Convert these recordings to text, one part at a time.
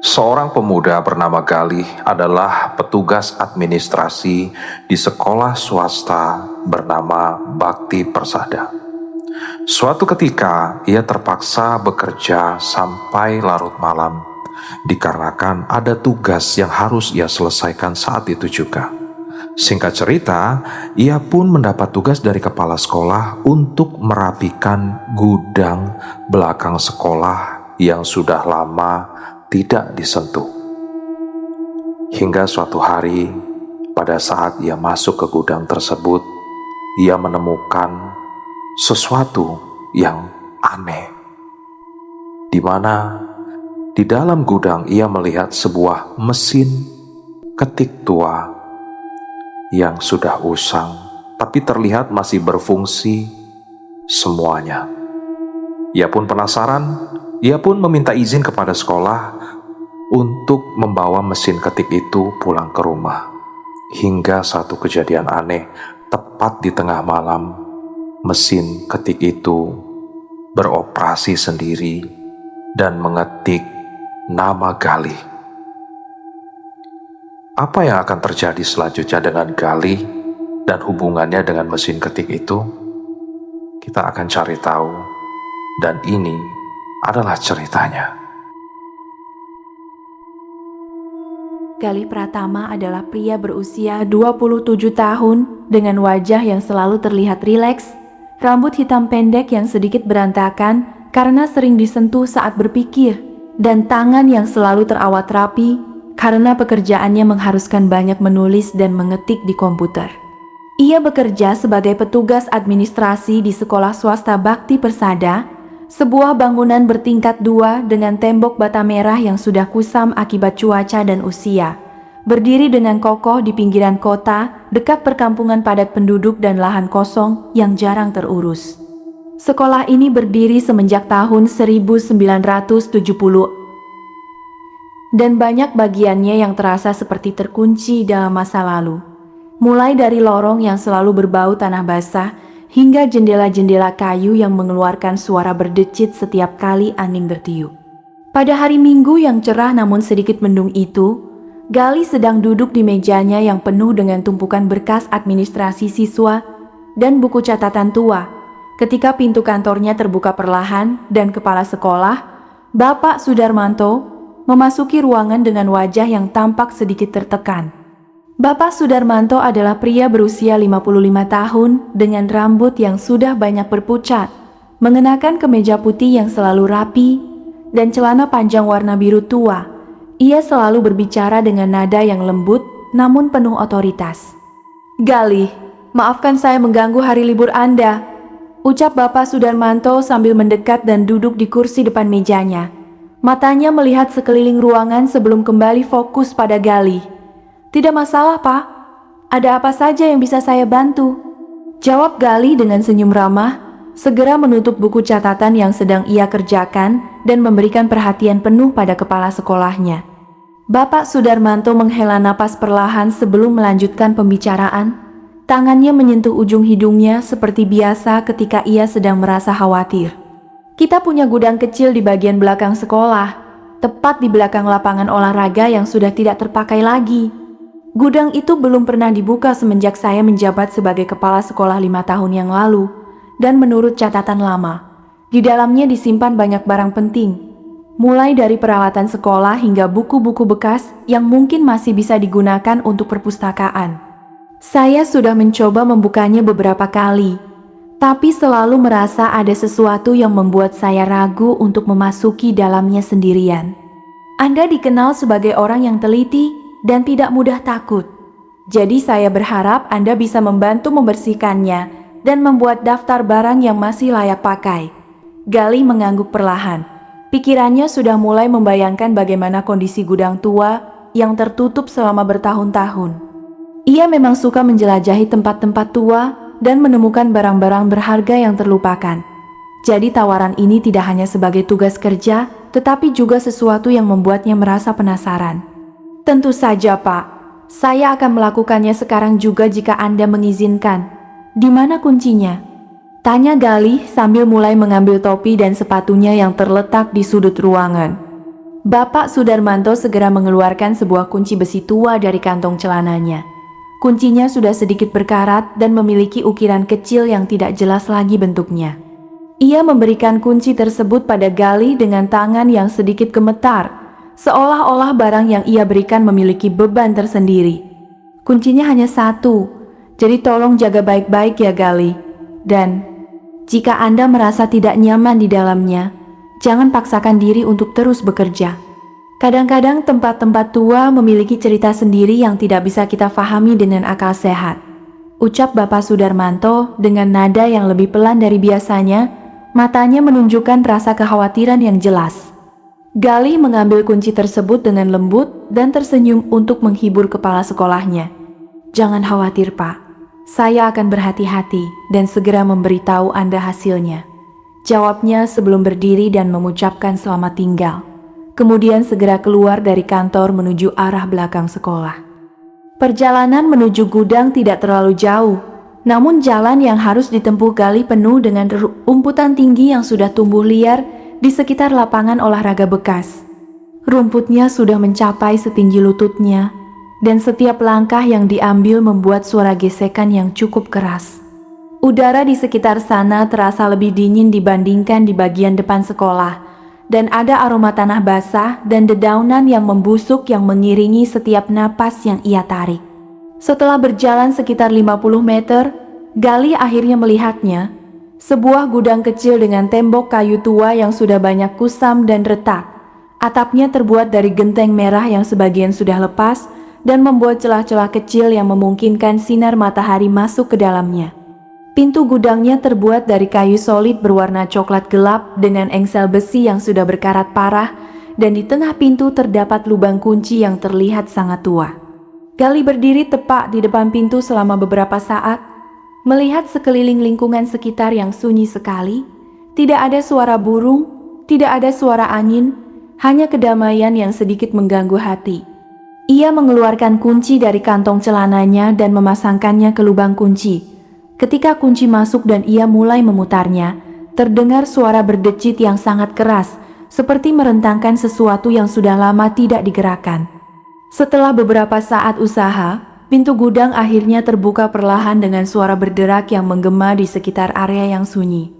Seorang pemuda bernama Galih adalah petugas administrasi di sekolah swasta bernama Bakti Persada. Suatu ketika ia terpaksa bekerja sampai larut malam dikarenakan ada tugas yang harus ia selesaikan saat itu juga. Singkat cerita, ia pun mendapat tugas dari kepala sekolah untuk merapikan gudang belakang sekolah yang sudah lama tidak disentuh. Hingga suatu hari, pada saat ia masuk ke gudang tersebut, ia menemukan sesuatu yang aneh, di mana di dalam gudang ia melihat sebuah mesin ketik tua yang sudah usang, tapi terlihat masih berfungsi semuanya. Ia pun penasaran, ia pun meminta izin kepada sekolah untuk membawa mesin ketik itu pulang ke rumah. Hingga satu kejadian aneh, tepat di tengah malam, mesin ketik itu beroperasi sendiri dan mengetik nama Galih. Apa yang akan terjadi selanjutnya dengan Galih dan hubungannya dengan mesin ketik itu? Kita akan cari tahu, dan ini adalah ceritanya. Galih Pratama adalah pria berusia 27 tahun dengan wajah yang selalu terlihat rileks, rambut hitam pendek yang sedikit berantakan karena sering disentuh saat berpikir, dan tangan yang selalu terawat rapi karena pekerjaannya mengharuskan banyak menulis dan mengetik di komputer. Ia bekerja sebagai petugas administrasi di sekolah swasta Bakti Persada, sebuah bangunan bertingkat 2 dengan tembok bata merah yang sudah kusam akibat cuaca dan usia, berdiri dengan kokoh di pinggiran kota, dekat perkampungan padat penduduk dan lahan kosong yang jarang terurus. Sekolah ini berdiri semenjak tahun 1970, dan banyak bagiannya yang terasa seperti terkunci dalam masa lalu. Mulai dari lorong yang selalu berbau tanah basah, hingga jendela-jendela kayu yang mengeluarkan suara berdecit setiap kali angin bertiup. Pada hari Minggu yang cerah namun sedikit mendung itu, Galih sedang duduk di mejanya yang penuh dengan tumpukan berkas administrasi siswa dan buku catatan tua, ketika pintu kantornya terbuka perlahan dan kepala sekolah, Bapak Sudarmanto, memasuki ruangan dengan wajah yang tampak sedikit tertekan. Bapak Sudarmanto adalah pria berusia 55 tahun dengan rambut yang sudah banyak berpucat, mengenakan kemeja putih yang selalu rapi, dan celana panjang warna biru tua. Ia selalu berbicara dengan nada yang lembut namun penuh otoritas. "Galih, maafkan saya mengganggu hari libur Anda," ucap Bapak Sudarmanto sambil mendekat dan duduk di kursi depan mejanya. Matanya melihat sekeliling ruangan sebelum kembali fokus pada Galih. "Tidak masalah, Pak. Ada apa saja yang bisa saya bantu?" jawab Galih dengan senyum ramah, segera menutup buku catatan yang sedang ia kerjakan dan memberikan perhatian penuh pada kepala sekolahnya. Bapak Sudarmanto menghela napas perlahan sebelum melanjutkan pembicaraan. Tangannya menyentuh ujung hidungnya seperti biasa ketika ia sedang merasa khawatir. "Kita punya gudang kecil di bagian belakang sekolah, tepat di belakang lapangan olahraga yang sudah tidak terpakai lagi. Gudang itu belum pernah dibuka semenjak saya menjabat sebagai kepala sekolah 5 tahun yang lalu, dan menurut catatan lama, di dalamnya disimpan banyak barang penting, mulai dari peralatan sekolah hingga buku-buku bekas yang mungkin masih bisa digunakan untuk perpustakaan. Saya sudah mencoba membukanya beberapa kali, tapi selalu merasa ada sesuatu yang membuat saya ragu untuk memasuki dalamnya sendirian. Anda dikenal sebagai orang yang teliti dan tidak mudah takut. Jadi saya berharap Anda bisa membantu membersihkannya dan membuat daftar barang yang masih layak pakai." Galih mengangguk perlahan. Pikirannya sudah mulai membayangkan bagaimana kondisi gudang tua yang tertutup selama bertahun-tahun. Ia memang suka menjelajahi tempat-tempat tua dan menemukan barang-barang berharga yang terlupakan. Jadi tawaran ini tidak hanya sebagai tugas kerja, tetapi juga sesuatu yang membuatnya merasa penasaran. "Tentu saja, Pak. Saya akan melakukannya sekarang juga jika Anda mengizinkan. Di mana kuncinya?" tanya Galih sambil mulai mengambil topi dan sepatunya yang terletak di sudut ruangan. Bapak Sudarmanto segera mengeluarkan sebuah kunci besi tua dari kantong celananya. Kuncinya sudah sedikit berkarat dan memiliki ukiran kecil yang tidak jelas lagi bentuknya. Ia memberikan kunci tersebut pada Galih dengan tangan yang sedikit gemetar, seolah-olah barang yang ia berikan memiliki beban tersendiri. Kuncinya hanya satu, jadi tolong jaga baik-baik ya Galih. Dan jika Anda merasa tidak nyaman di dalamnya, jangan paksakan diri untuk terus bekerja. Kadang-kadang tempat-tempat tua memiliki cerita sendiri yang tidak bisa kita fahami dengan akal sehat. Ucap Bapak Sudarmanto dengan nada yang lebih pelan dari biasanya, matanya menunjukkan rasa kekhawatiran yang jelas. Galih mengambil kunci tersebut dengan lembut dan tersenyum untuk menghibur kepala sekolahnya. Jangan khawatir Pak, saya akan berhati-hati dan segera memberitahu Anda hasilnya. Jawabnya sebelum berdiri dan mengucapkan selamat tinggal. Kemudian segera keluar dari kantor menuju arah belakang sekolah. Perjalanan menuju gudang tidak terlalu jauh, namun jalan yang harus ditempuh Galih penuh dengan rumputan tinggi yang sudah tumbuh liar di sekitar lapangan olahraga bekas. Rumputnya sudah mencapai setinggi lututnya, dan setiap langkah yang diambil membuat suara gesekan yang cukup keras. Udara di sekitar sana terasa lebih dingin dibandingkan di bagian depan sekolah, dan ada aroma tanah basah dan dedaunan yang membusuk yang mengiringi setiap napas yang ia tarik. Setelah berjalan sekitar 50 meter, Galih akhirnya melihatnya, sebuah gudang kecil dengan tembok kayu tua yang sudah banyak kusam dan retak. Atapnya terbuat dari genteng merah yang sebagian sudah lepas dan membuat celah-celah kecil yang memungkinkan sinar matahari masuk ke dalamnya. Pintu gudangnya terbuat dari kayu solid berwarna coklat gelap dengan engsel besi yang sudah berkarat parah, dan di tengah pintu terdapat lubang kunci yang terlihat sangat tua. Galih berdiri tepat di depan pintu selama beberapa saat, melihat sekeliling lingkungan sekitar yang sunyi sekali. Tidak ada suara burung, tidak ada suara angin, hanya kedamaian yang sedikit mengganggu hati. Ia mengeluarkan kunci dari kantong celananya dan memasangkannya ke lubang kunci. Ketika kunci masuk dan ia mulai memutarnya, terdengar suara berdecit yang sangat keras, seperti merentangkan sesuatu yang sudah lama tidak digerakkan. Setelah beberapa saat usaha, pintu gudang akhirnya terbuka perlahan dengan suara berderak yang menggema di sekitar area yang sunyi.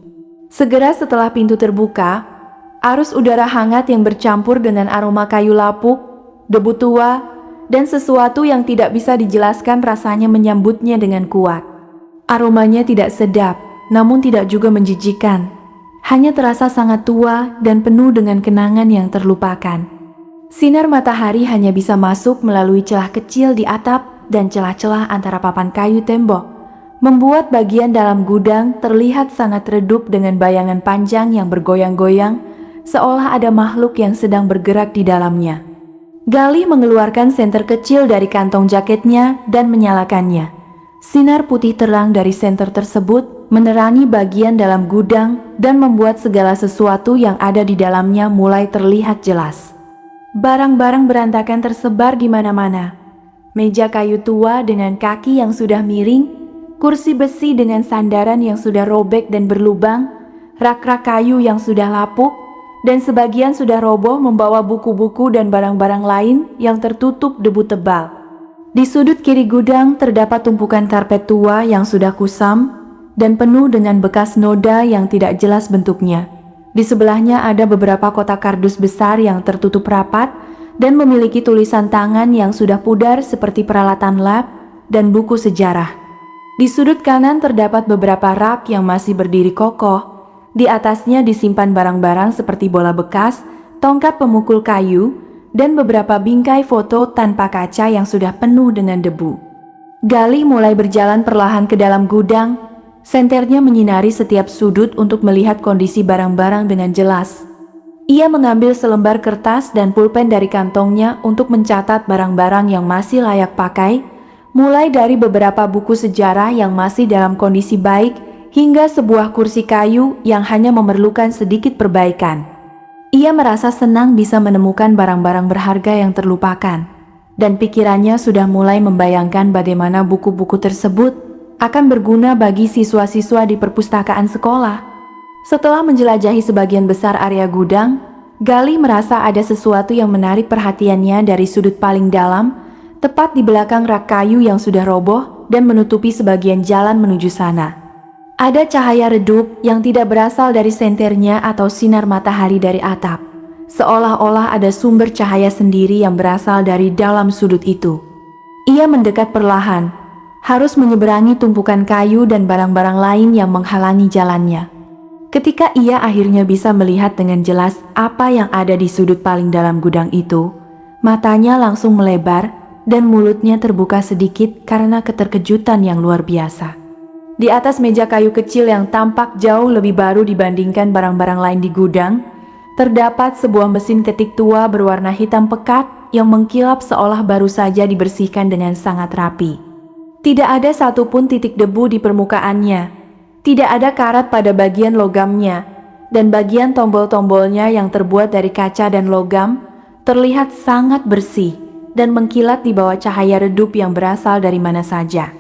Segera setelah pintu terbuka, arus udara hangat yang bercampur dengan aroma kayu lapuk, debu tua, dan sesuatu yang tidak bisa dijelaskan rasanya menyambutnya dengan kuat. Aromanya tidak sedap, namun tidak juga menjijikan. Hanya terasa sangat tua dan penuh dengan kenangan yang terlupakan. Sinar matahari hanya bisa masuk melalui celah kecil di atap dan celah-celah antara papan kayu tembok, membuat bagian dalam gudang terlihat sangat redup dengan bayangan panjang yang bergoyang-goyang, seolah ada makhluk yang sedang bergerak di dalamnya. Galih mengeluarkan senter kecil dari kantong jaketnya dan menyalakannya. Sinar putih terang dari senter tersebut menerangi bagian dalam gudang dan membuat segala sesuatu yang ada di dalamnya mulai terlihat jelas. Barang-barang berantakan tersebar di mana-mana. Meja kayu tua dengan kaki yang sudah miring, kursi besi dengan sandaran yang sudah robek dan berlubang, rak-rak kayu yang sudah lapuk, dan sebagian sudah roboh membawa buku-buku dan barang-barang lain yang tertutup debu tebal. Di sudut kiri gudang terdapat tumpukan karpet tua yang sudah kusam dan penuh dengan bekas noda yang tidak jelas bentuknya. Di sebelahnya ada beberapa kotak kardus besar yang tertutup rapat dan memiliki tulisan tangan yang sudah pudar seperti peralatan lab dan buku sejarah. Di sudut kanan terdapat beberapa rak yang masih berdiri kokoh. Di atasnya disimpan barang-barang seperti bola bekas, tongkat pemukul kayu, dan beberapa bingkai foto tanpa kaca yang sudah penuh dengan debu. Galih mulai berjalan perlahan ke dalam gudang, senternya menyinari setiap sudut untuk melihat kondisi barang-barang dengan jelas. Ia mengambil selembar kertas dan pulpen dari kantongnya untuk mencatat barang-barang yang masih layak pakai, mulai dari beberapa buku sejarah yang masih dalam kondisi baik, hingga sebuah kursi kayu yang hanya memerlukan sedikit perbaikan. Ia merasa senang bisa menemukan barang-barang berharga yang terlupakan, dan pikirannya sudah mulai membayangkan bagaimana buku-buku tersebut akan berguna bagi siswa-siswa di perpustakaan sekolah. Setelah menjelajahi sebagian besar area gudang, Galih merasa ada sesuatu yang menarik perhatiannya dari sudut paling dalam, tepat di belakang rak kayu yang sudah roboh dan menutupi sebagian jalan menuju sana. Ada cahaya redup yang tidak berasal dari senternya atau sinar matahari dari atap. Seolah-olah ada sumber cahaya sendiri yang berasal dari dalam sudut itu. Ia mendekat perlahan, harus menyeberangi tumpukan kayu dan barang-barang lain yang menghalangi jalannya. Ketika ia akhirnya bisa melihat dengan jelas apa yang ada di sudut paling dalam gudang itu, matanya langsung melebar dan mulutnya terbuka sedikit karena keterkejutan yang luar biasa. Di atas meja kayu kecil yang tampak jauh lebih baru dibandingkan barang-barang lain di gudang, terdapat sebuah mesin ketik tua berwarna hitam pekat yang mengkilap seolah baru saja dibersihkan dengan sangat rapi. Tidak ada satupun titik debu di permukaannya, tidak ada karat pada bagian logamnya, dan bagian tombol-tombolnya yang terbuat dari kaca dan logam terlihat sangat bersih dan mengkilat di bawah cahaya redup yang berasal dari mana saja.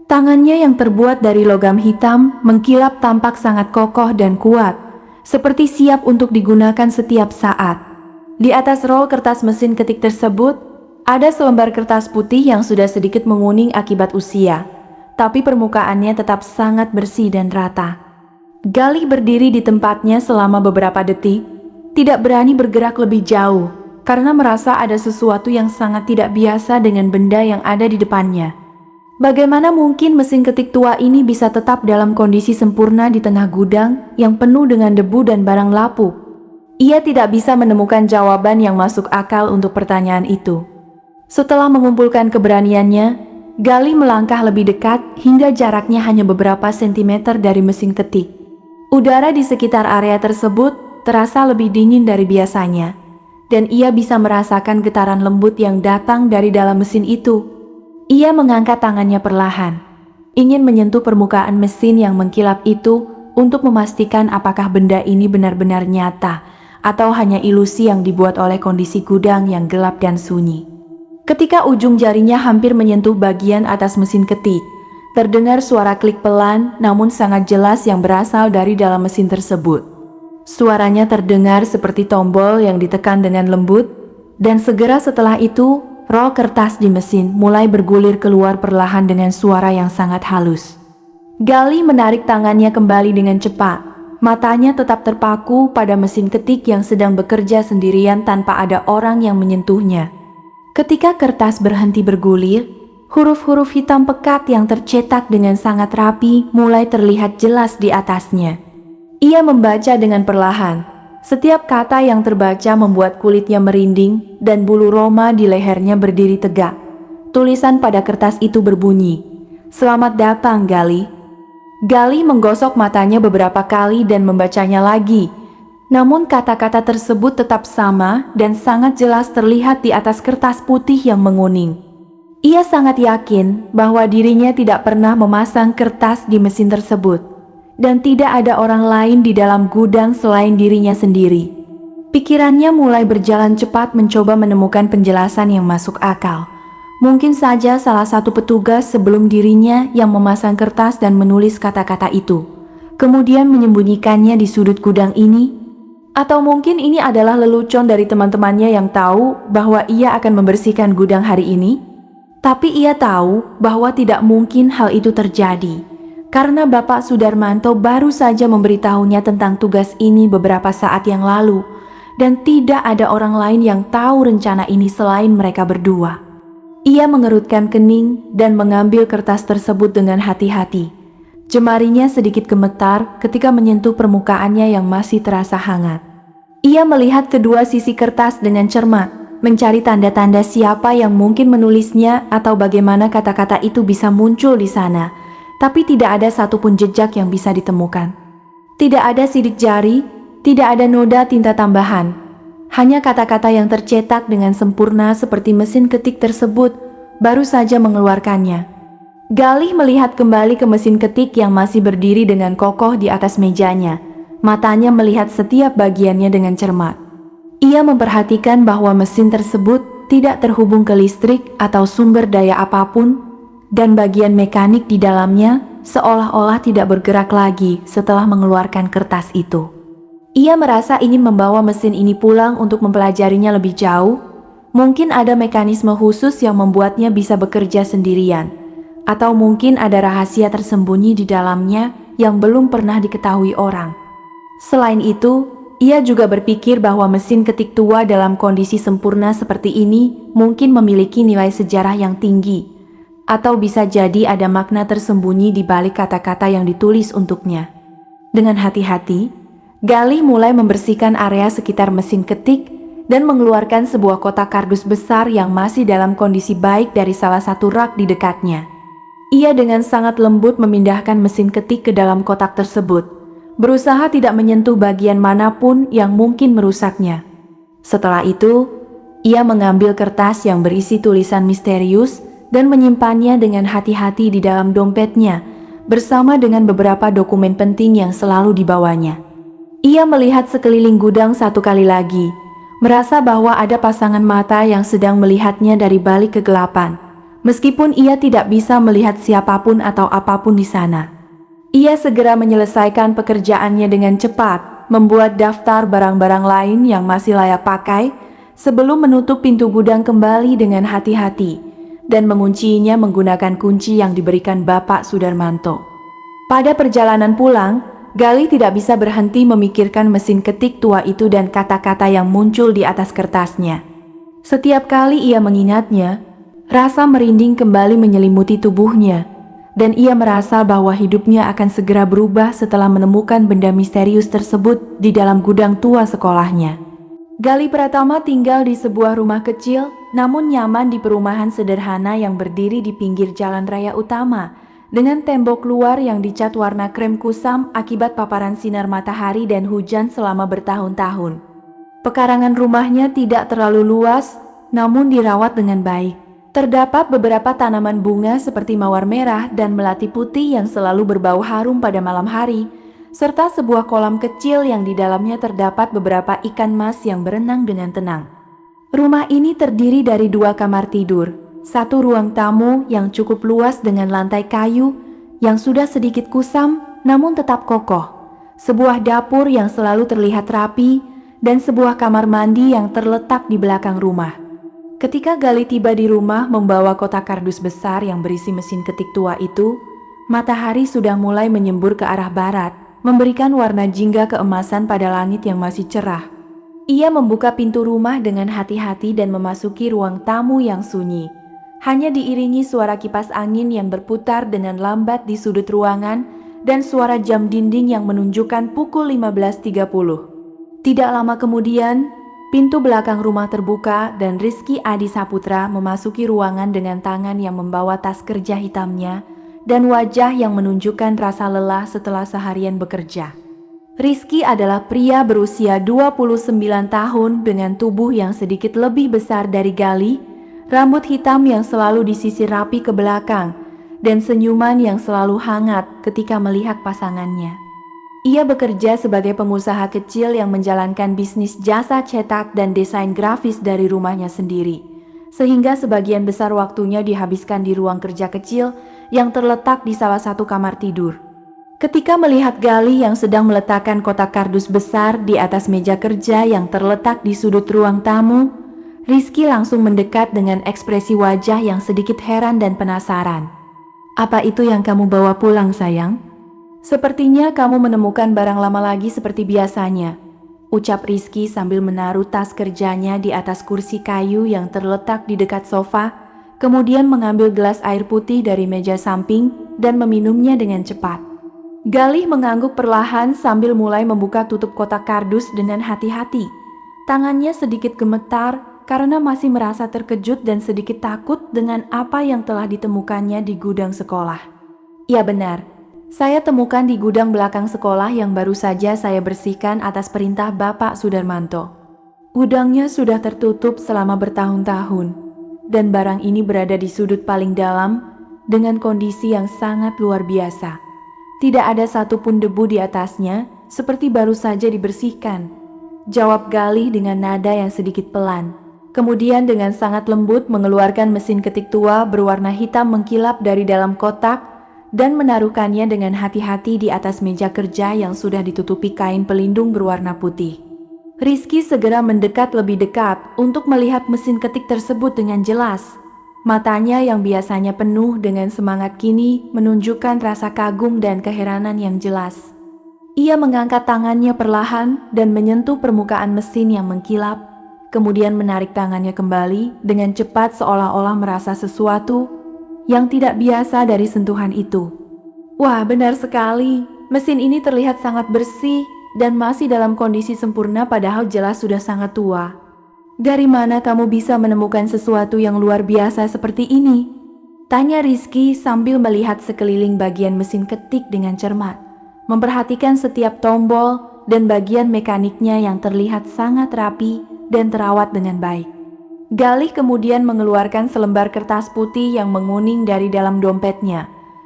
Tangannya yang terbuat dari logam hitam mengkilap tampak sangat kokoh dan kuat, seperti siap untuk digunakan setiap saat. Di atas rol kertas mesin ketik tersebut, ada selembar kertas putih yang sudah sedikit menguning akibat usia, tapi permukaannya tetap sangat bersih dan rata. Galih berdiri di tempatnya selama beberapa detik, tidak berani bergerak lebih jauh, karena merasa ada sesuatu yang sangat tidak biasa dengan benda yang ada di depannya. Bagaimana mungkin mesin ketik tua ini bisa tetap dalam kondisi sempurna di tengah gudang yang penuh dengan debu dan barang lapuk? Ia tidak bisa menemukan jawaban yang masuk akal untuk pertanyaan itu. Setelah mengumpulkan keberaniannya, Galih melangkah lebih dekat hingga jaraknya hanya beberapa sentimeter dari mesin ketik. Udara di sekitar area tersebut terasa lebih dingin dari biasanya, dan ia bisa merasakan getaran lembut yang datang dari dalam mesin itu. Ia mengangkat tangannya perlahan, ingin menyentuh permukaan mesin yang mengkilap itu untuk memastikan apakah benda ini benar-benar nyata atau hanya ilusi yang dibuat oleh kondisi gudang yang gelap dan sunyi. Ketika ujung jarinya hampir menyentuh bagian atas mesin ketik, terdengar suara klik pelan namun sangat jelas yang berasal dari dalam mesin tersebut. Suaranya terdengar seperti tombol yang ditekan dengan lembut, dan segera setelah itu, rol kertas di mesin mulai bergulir keluar perlahan dengan suara yang sangat halus. Galih menarik tangannya kembali dengan cepat. Matanya tetap terpaku pada mesin ketik yang sedang bekerja sendirian tanpa ada orang yang menyentuhnya. Ketika kertas berhenti bergulir, huruf-huruf hitam pekat yang tercetak dengan sangat rapi mulai terlihat jelas di atasnya. Ia membaca dengan perlahan. Setiap kata yang terbaca membuat kulitnya merinding dan bulu roma di lehernya berdiri tegak. Tulisan pada kertas itu berbunyi, "Selamat datang, Galih." Galih menggosok matanya beberapa kali dan membacanya lagi. Namun kata-kata tersebut tetap sama dan sangat jelas terlihat di atas kertas putih yang menguning. Ia sangat yakin bahwa dirinya tidak pernah memasang kertas di mesin tersebut, dan tidak ada orang lain di dalam gudang selain dirinya sendiri. Pikirannya mulai berjalan cepat mencoba menemukan penjelasan yang masuk akal. Mungkin saja salah satu petugas sebelum dirinya yang memasang kertas dan menulis kata-kata itu, kemudian menyembunyikannya di sudut gudang ini. Atau mungkin ini adalah lelucon dari teman-temannya yang tahu bahwa ia akan membersihkan gudang hari ini. Tapi ia tahu bahwa tidak mungkin hal itu terjadi, karena Bapak Sudarmanto baru saja memberitahunya tentang tugas ini beberapa saat yang lalu, dan tidak ada orang lain yang tahu rencana ini selain mereka berdua. Ia mengerutkan kening dan mengambil kertas tersebut dengan hati-hati. Jemarinya sedikit gemetar ketika menyentuh permukaannya yang masih terasa hangat. Ia melihat kedua sisi kertas dengan cermat, mencari tanda-tanda siapa yang mungkin menulisnya atau bagaimana kata-kata itu bisa muncul di sana. Tapi tidak ada satupun jejak yang bisa ditemukan. Tidak ada sidik jari, tidak ada noda tinta tambahan. Hanya kata-kata yang tercetak dengan sempurna seperti mesin ketik tersebut baru saja mengeluarkannya. Galih melihat kembali ke mesin ketik yang masih berdiri dengan kokoh di atas mejanya. Matanya melihat setiap bagiannya dengan cermat. Ia memperhatikan bahwa mesin tersebut tidak terhubung ke listrik atau sumber daya apapun, dan bagian mekanik di dalamnya seolah-olah tidak bergerak lagi setelah mengeluarkan kertas itu. Ia merasa ingin membawa mesin ini pulang untuk mempelajarinya lebih jauh. Mungkin ada mekanisme khusus yang membuatnya bisa bekerja sendirian, atau mungkin ada rahasia tersembunyi di dalamnya yang belum pernah diketahui orang. Selain itu, ia juga berpikir bahwa mesin ketik tua dalam kondisi sempurna seperti ini mungkin memiliki nilai sejarah yang tinggi, atau bisa jadi ada makna tersembunyi di balik kata-kata yang ditulis untuknya. Dengan hati-hati, Galih mulai membersihkan area sekitar mesin ketik dan mengeluarkan sebuah kotak kardus besar yang masih dalam kondisi baik dari salah satu rak di dekatnya. Ia dengan sangat lembut memindahkan mesin ketik ke dalam kotak tersebut, berusaha tidak menyentuh bagian manapun yang mungkin merusaknya. Setelah itu, ia mengambil kertas yang berisi tulisan misterius dan menyimpannya dengan hati-hati di dalam dompetnya, bersama dengan beberapa dokumen penting yang selalu dibawanya. Ia melihat sekeliling gudang satu kali lagi, merasa bahwa ada pasangan mata yang sedang melihatnya dari balik kegelapan, meskipun ia tidak bisa melihat siapapun atau apapun di sana. Ia segera menyelesaikan pekerjaannya dengan cepat, membuat daftar barang-barang lain yang masih layak pakai, sebelum menutup pintu gudang kembali dengan hati-hati, dan menguncinya menggunakan kunci yang diberikan Bapak Sudarmanto. Pada perjalanan pulang, Galih tidak bisa berhenti memikirkan mesin ketik tua itu dan kata-kata yang muncul di atas kertasnya. Setiap kali ia mengingatnya, rasa merinding kembali menyelimuti tubuhnya, dan ia merasa bahwa hidupnya akan segera berubah setelah menemukan benda misterius tersebut di dalam gudang tua sekolahnya. Galih Pratama tinggal di sebuah rumah kecil, namun nyaman di perumahan sederhana yang berdiri di pinggir jalan raya utama, dengan tembok luar yang dicat warna krem kusam akibat paparan sinar matahari dan hujan selama bertahun-tahun. Pekarangan rumahnya tidak terlalu luas, namun dirawat dengan baik. Terdapat beberapa tanaman bunga seperti mawar merah dan melati putih yang selalu berbau harum pada malam hari, serta sebuah kolam kecil yang di dalamnya terdapat beberapa ikan mas yang berenang dengan tenang. Rumah ini terdiri dari 2 kamar tidur, 1 ruang tamu yang cukup luas dengan lantai kayu yang sudah sedikit kusam namun tetap kokoh, sebuah dapur yang selalu terlihat rapi, dan sebuah kamar mandi yang terletak di belakang rumah. Ketika Galih tiba di rumah membawa kotak kardus besar yang berisi mesin ketik tua itu, matahari sudah mulai menyembur ke arah barat, memberikan warna jingga keemasan pada langit yang masih cerah. Ia membuka pintu rumah dengan hati-hati dan memasuki ruang tamu yang sunyi. Hanya diiringi suara kipas angin yang berputar dengan lambat di sudut ruangan dan suara jam dinding yang menunjukkan pukul 15.30. Tidak lama kemudian, pintu belakang rumah terbuka dan Rizky Adi Saputra memasuki ruangan dengan tangan yang membawa tas kerja hitamnya dan wajah yang menunjukkan rasa lelah setelah seharian bekerja. Rizky adalah pria berusia 29 tahun dengan tubuh yang sedikit lebih besar dari Galih, rambut hitam yang selalu disisir rapi ke belakang, dan senyuman yang selalu hangat ketika melihat pasangannya. Ia bekerja sebagai pengusaha kecil yang menjalankan bisnis jasa cetak dan desain grafis dari rumahnya sendiri, sehingga sebagian besar waktunya dihabiskan di ruang kerja kecil yang terletak di salah satu kamar tidur. Ketika melihat Galih yang sedang meletakkan kotak kardus besar di atas meja kerja yang terletak di sudut ruang tamu, Rizky langsung mendekat dengan ekspresi wajah yang sedikit heran dan penasaran. "Apa itu yang kamu bawa pulang, sayang? Sepertinya kamu menemukan barang lama lagi seperti biasanya," ucap Rizky sambil menaruh tas kerjanya di atas kursi kayu yang terletak di dekat sofa, kemudian mengambil gelas air putih dari meja samping dan meminumnya dengan cepat. Galih mengangguk perlahan sambil mulai membuka tutup kotak kardus dengan hati-hati. Tangannya sedikit gemetar karena masih merasa terkejut dan sedikit takut dengan apa yang telah ditemukannya di gudang sekolah. "Ya benar, saya temukan di gudang belakang sekolah yang baru saja saya bersihkan atas perintah Bapak Sudarmanto. Gudangnya sudah tertutup selama bertahun-tahun, dan barang ini berada di sudut paling dalam dengan kondisi yang sangat luar biasa. Tidak ada satupun debu di atasnya, seperti baru saja dibersihkan," jawab Galih dengan nada yang sedikit pelan. Kemudian dengan sangat lembut mengeluarkan mesin ketik tua berwarna hitam mengkilap dari dalam kotak dan menaruhkannya dengan hati-hati di atas meja kerja yang sudah ditutupi kain pelindung berwarna putih. Rizky segera mendekat lebih dekat untuk melihat mesin ketik tersebut dengan jelas. Matanya yang biasanya penuh dengan semangat kini menunjukkan rasa kagum dan keheranan yang jelas. Ia mengangkat tangannya perlahan dan menyentuh permukaan mesin yang mengkilap, kemudian menarik tangannya kembali dengan cepat seolah-olah merasa sesuatu yang tidak biasa dari sentuhan itu. Wah, benar sekali. Mesin ini terlihat sangat bersih dan masih dalam kondisi sempurna padahal jelas sudah sangat tua. Dari mana kamu bisa menemukan sesuatu yang luar biasa seperti ini? Tanya Rizky sambil melihat sekeliling bagian mesin ketik dengan cermat, memperhatikan setiap tombol dan bagian mekaniknya yang terlihat sangat rapi dan terawat dengan baik. Galih kemudian mengeluarkan selembar kertas putih yang menguning dari dalam dompetnya.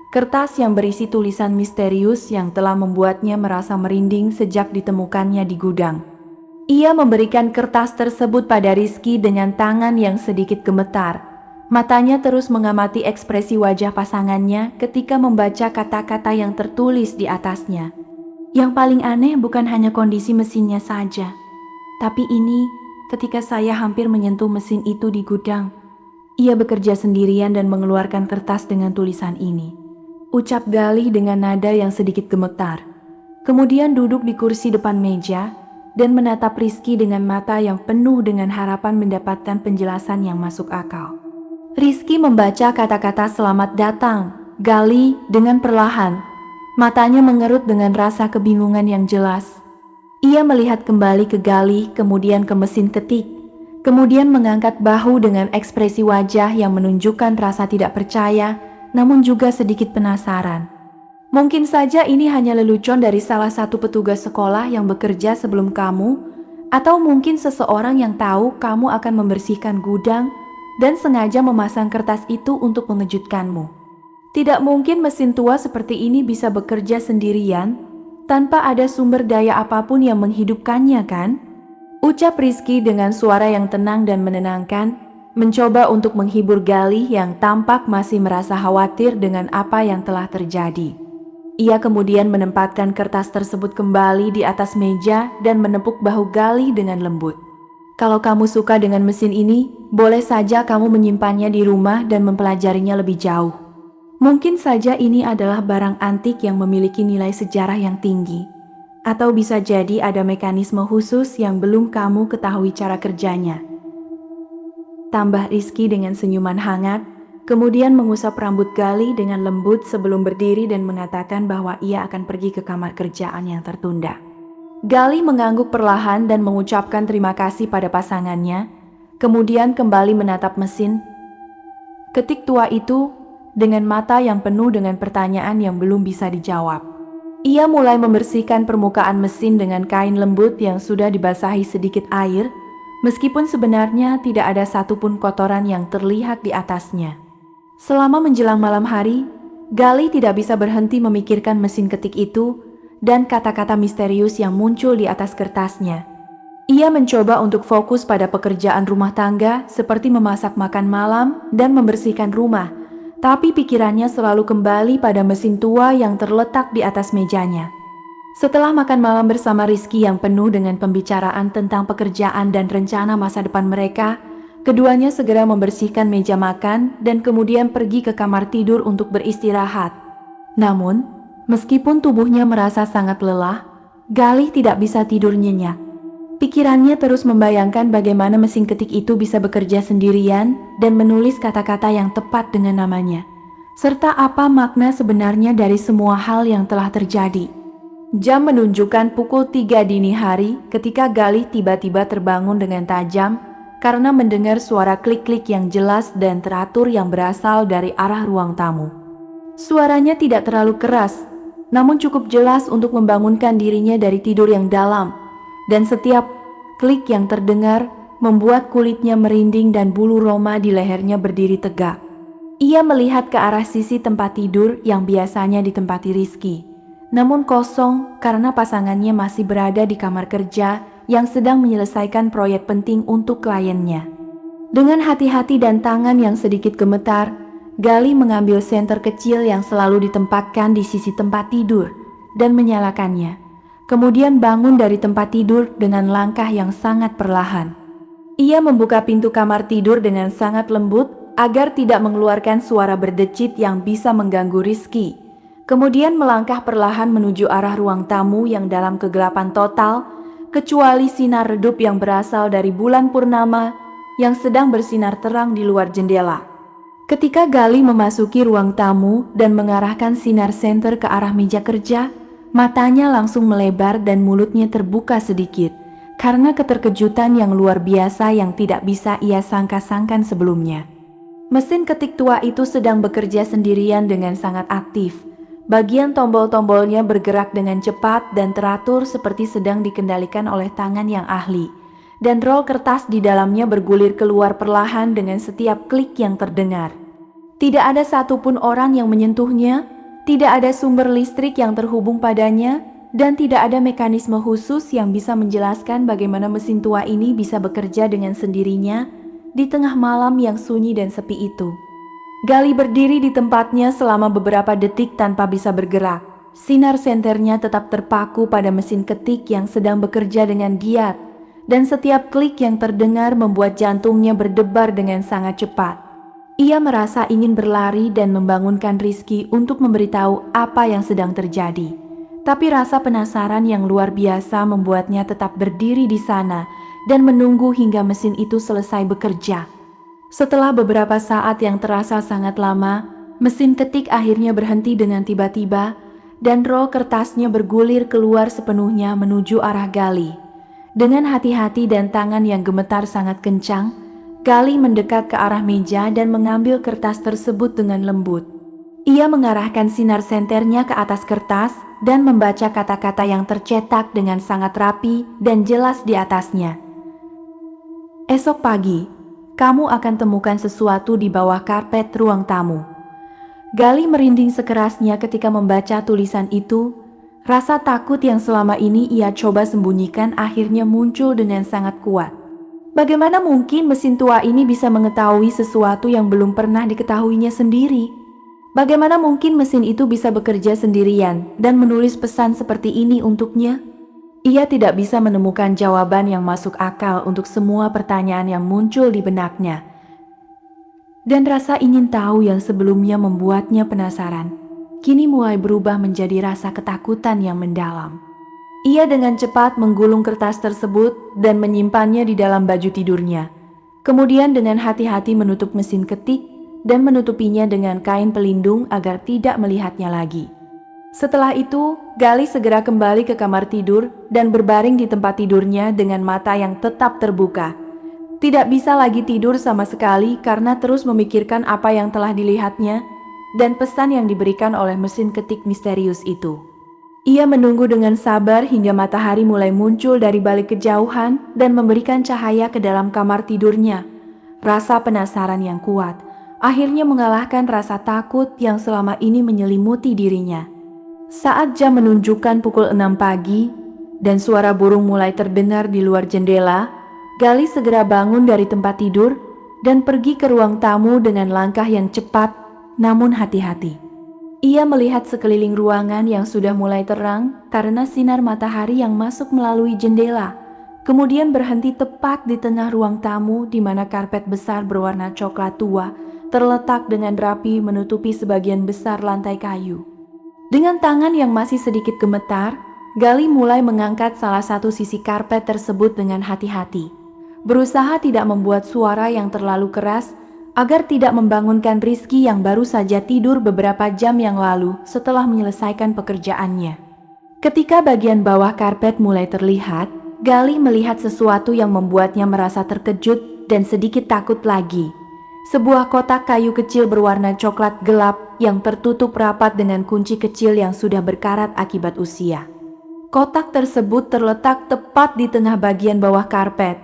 Kertas yang berisi tulisan misterius yang telah membuatnya merasa merinding sejak ditemukannya di gudang. Ia memberikan kertas tersebut pada Rizky dengan tangan yang sedikit gemetar. Matanya terus mengamati ekspresi wajah pasangannya ketika membaca kata-kata yang tertulis di atasnya. Yang paling aneh bukan hanya kondisi mesinnya saja, tapi ini ketika saya hampir menyentuh mesin itu di gudang. Ia bekerja sendirian dan mengeluarkan kertas dengan tulisan ini, ucap Galih dengan nada yang sedikit gemetar. Kemudian duduk di kursi depan meja dan menatap Rizky dengan mata yang penuh dengan harapan mendapatkan penjelasan yang masuk akal. Rizky membaca kata-kata selamat datang, Galih dengan perlahan. Matanya mengerut dengan rasa kebingungan yang jelas. Ia melihat kembali ke Galih, kemudian ke mesin ketik, kemudian mengangkat bahu dengan ekspresi wajah yang menunjukkan rasa tidak percaya, namun juga sedikit penasaran. Mungkin saja ini hanya lelucon dari salah satu petugas sekolah yang bekerja sebelum kamu, atau mungkin seseorang yang tahu kamu akan membersihkan gudang dan sengaja memasang kertas itu untuk mengejutkanmu. Tidak mungkin mesin tua seperti ini bisa bekerja sendirian tanpa ada sumber daya apapun yang menghidupkannya, kan? Ucap Rizky dengan suara yang tenang dan menenangkan, mencoba untuk menghibur Galih yang tampak masih merasa khawatir dengan apa yang telah terjadi. Ia kemudian menempatkan kertas tersebut kembali di atas meja dan menepuk bahu Galih dengan lembut. Kalau kamu suka dengan mesin ini, boleh saja kamu menyimpannya di rumah dan mempelajarinya lebih jauh. Mungkin saja ini adalah barang antik yang memiliki nilai sejarah yang tinggi. Atau bisa jadi ada mekanisme khusus yang belum kamu ketahui cara kerjanya. Tambah Rizky dengan senyuman hangat, kemudian mengusap rambut Galih dengan lembut sebelum berdiri dan mengatakan bahwa ia akan pergi ke kamar kerjaan yang tertunda. Galih mengangguk perlahan dan mengucapkan terima kasih pada pasangannya, kemudian kembali menatap mesin ketik tua itu dengan mata yang penuh dengan pertanyaan yang belum bisa dijawab. Ia mulai membersihkan permukaan mesin dengan kain lembut yang sudah dibasahi sedikit air, meskipun sebenarnya tidak ada satupun kotoran yang terlihat di atasnya. Selama menjelang malam hari, Galih tidak bisa berhenti memikirkan mesin ketik itu dan kata-kata misterius yang muncul di atas kertasnya. Ia mencoba untuk fokus pada pekerjaan rumah tangga seperti memasak makan malam dan membersihkan rumah, tapi pikirannya selalu kembali pada mesin tua yang terletak di atas mejanya. Setelah makan malam bersama Rizky yang penuh dengan pembicaraan tentang pekerjaan dan rencana masa depan mereka, keduanya segera membersihkan meja makan dan kemudian pergi ke kamar tidur untuk beristirahat. Namun, meskipun tubuhnya merasa sangat lelah, Galih tidak bisa tidur nyenyak. Pikirannya terus membayangkan bagaimana mesin ketik itu bisa bekerja sendirian dan menulis kata-kata yang tepat dengan namanya, serta apa makna sebenarnya dari semua hal yang telah terjadi. Jam menunjukkan pukul 3 dini hari ketika Galih tiba-tiba terbangun dengan tajam karena mendengar suara klik-klik yang jelas dan teratur yang berasal dari arah ruang tamu. Suaranya tidak terlalu keras, namun cukup jelas untuk membangunkan dirinya dari tidur yang dalam, dan setiap klik yang terdengar membuat kulitnya merinding dan bulu roma di lehernya berdiri tegak. Ia melihat ke arah sisi tempat tidur yang biasanya ditempati Rizky, namun kosong karena pasangannya masih berada di kamar kerja yang sedang menyelesaikan proyek penting untuk kliennya. Dengan hati-hati dan tangan yang sedikit gemetar, Gali mengambil senter kecil yang selalu ditempatkan di sisi tempat tidur dan menyalakannya. Kemudian bangun dari tempat tidur dengan langkah yang sangat perlahan. Ia membuka pintu kamar tidur dengan sangat lembut agar tidak mengeluarkan suara berdecit yang bisa mengganggu Rizky. Kemudian melangkah perlahan menuju arah ruang tamu yang dalam kegelapan total, kecuali sinar redup yang berasal dari bulan purnama yang sedang bersinar terang di luar jendela. Ketika Gali memasuki ruang tamu dan mengarahkan sinar senter ke arah meja kerja, matanya langsung melebar dan mulutnya terbuka sedikit karena keterkejutan yang luar biasa yang tidak bisa ia sangka-sangkan sebelumnya. Mesin ketik tua itu sedang bekerja sendirian dengan sangat aktif. Bagian tombol-tombolnya bergerak dengan cepat dan teratur seperti sedang dikendalikan oleh tangan yang ahli. Dan rol kertas di dalamnya bergulir keluar perlahan dengan setiap klik yang terdengar. Tidak ada satupun orang yang menyentuhnya, tidak ada sumber listrik yang terhubung padanya, dan tidak ada mekanisme khusus yang bisa menjelaskan bagaimana mesin tua ini bisa bekerja dengan sendirinya di tengah malam yang sunyi dan sepi itu. Gali berdiri di tempatnya selama beberapa detik tanpa bisa bergerak. Sinar senternya tetap terpaku pada mesin ketik yang sedang bekerja dengan giat, dan setiap klik yang terdengar membuat jantungnya berdebar dengan sangat cepat. Ia merasa ingin berlari dan membangunkan Rizky untuk memberitahu apa yang sedang terjadi. Tapi rasa penasaran yang luar biasa membuatnya tetap berdiri di sana dan menunggu hingga mesin itu selesai bekerja. Setelah beberapa saat yang terasa sangat lama, mesin ketik akhirnya berhenti dengan tiba-tiba dan rol kertasnya bergulir keluar sepenuhnya menuju arah Gali. Dengan hati-hati dan tangan yang gemetar sangat kencang, Gali mendekat ke arah meja dan mengambil kertas tersebut dengan lembut. Ia mengarahkan sinar senternya ke atas kertas dan membaca kata-kata yang tercetak dengan sangat rapi dan jelas di atasnya. Esok pagi, kamu akan temukan sesuatu di bawah karpet ruang tamu. Gali merinding sekerasnya ketika membaca tulisan itu. Rasa takut yang selama ini ia coba sembunyikan akhirnya muncul dengan sangat kuat. Bagaimana mungkin mesin tua ini bisa mengetahui sesuatu yang belum pernah diketahuinya sendiri? Bagaimana mungkin mesin itu bisa bekerja sendirian dan menulis pesan seperti ini untuknya? Ia tidak bisa menemukan jawaban yang masuk akal untuk semua pertanyaan yang muncul di benaknya. Dan rasa ingin tahu yang sebelumnya membuatnya penasaran, kini mulai berubah menjadi rasa ketakutan yang mendalam. Ia dengan cepat menggulung kertas tersebut dan menyimpannya di dalam baju tidurnya. Kemudian dengan hati-hati menutup mesin ketik dan menutupinya dengan kain pelindung agar tidak melihatnya lagi. Setelah itu, Gali segera kembali ke kamar tidur dan berbaring di tempat tidurnya dengan mata yang tetap terbuka. Tidak bisa lagi tidur sama sekali karena terus memikirkan apa yang telah dilihatnya dan pesan yang diberikan oleh mesin ketik misterius itu. Ia menunggu dengan sabar hingga matahari mulai muncul dari balik kejauhan dan memberikan cahaya ke dalam kamar tidurnya. Rasa penasaran yang kuat akhirnya mengalahkan rasa takut yang selama ini menyelimuti dirinya. Saat jam menunjukkan pukul 6 pagi dan suara burung mulai terdengar di luar jendela, Gali segera bangun dari tempat tidur dan pergi ke ruang tamu dengan langkah yang cepat namun hati-hati. Ia melihat sekeliling ruangan yang sudah mulai terang karena sinar matahari yang masuk melalui jendela, kemudian berhenti tepat di tengah ruang tamu di mana karpet besar berwarna coklat tua terletak dengan rapi menutupi sebagian besar lantai kayu. Dengan tangan yang masih sedikit gemetar, Gali mulai mengangkat salah satu sisi karpet tersebut dengan hati-hati, berusaha tidak membuat suara yang terlalu keras agar tidak membangunkan Rizky yang baru saja tidur beberapa jam yang lalu setelah menyelesaikan pekerjaannya. Ketika bagian bawah karpet mulai terlihat, Gali melihat sesuatu yang membuatnya merasa terkejut dan sedikit takut lagi. Sebuah kotak kayu kecil berwarna coklat gelap yang tertutup rapat dengan kunci kecil yang sudah berkarat akibat usia. Kotak tersebut terletak tepat di tengah bagian bawah karpet,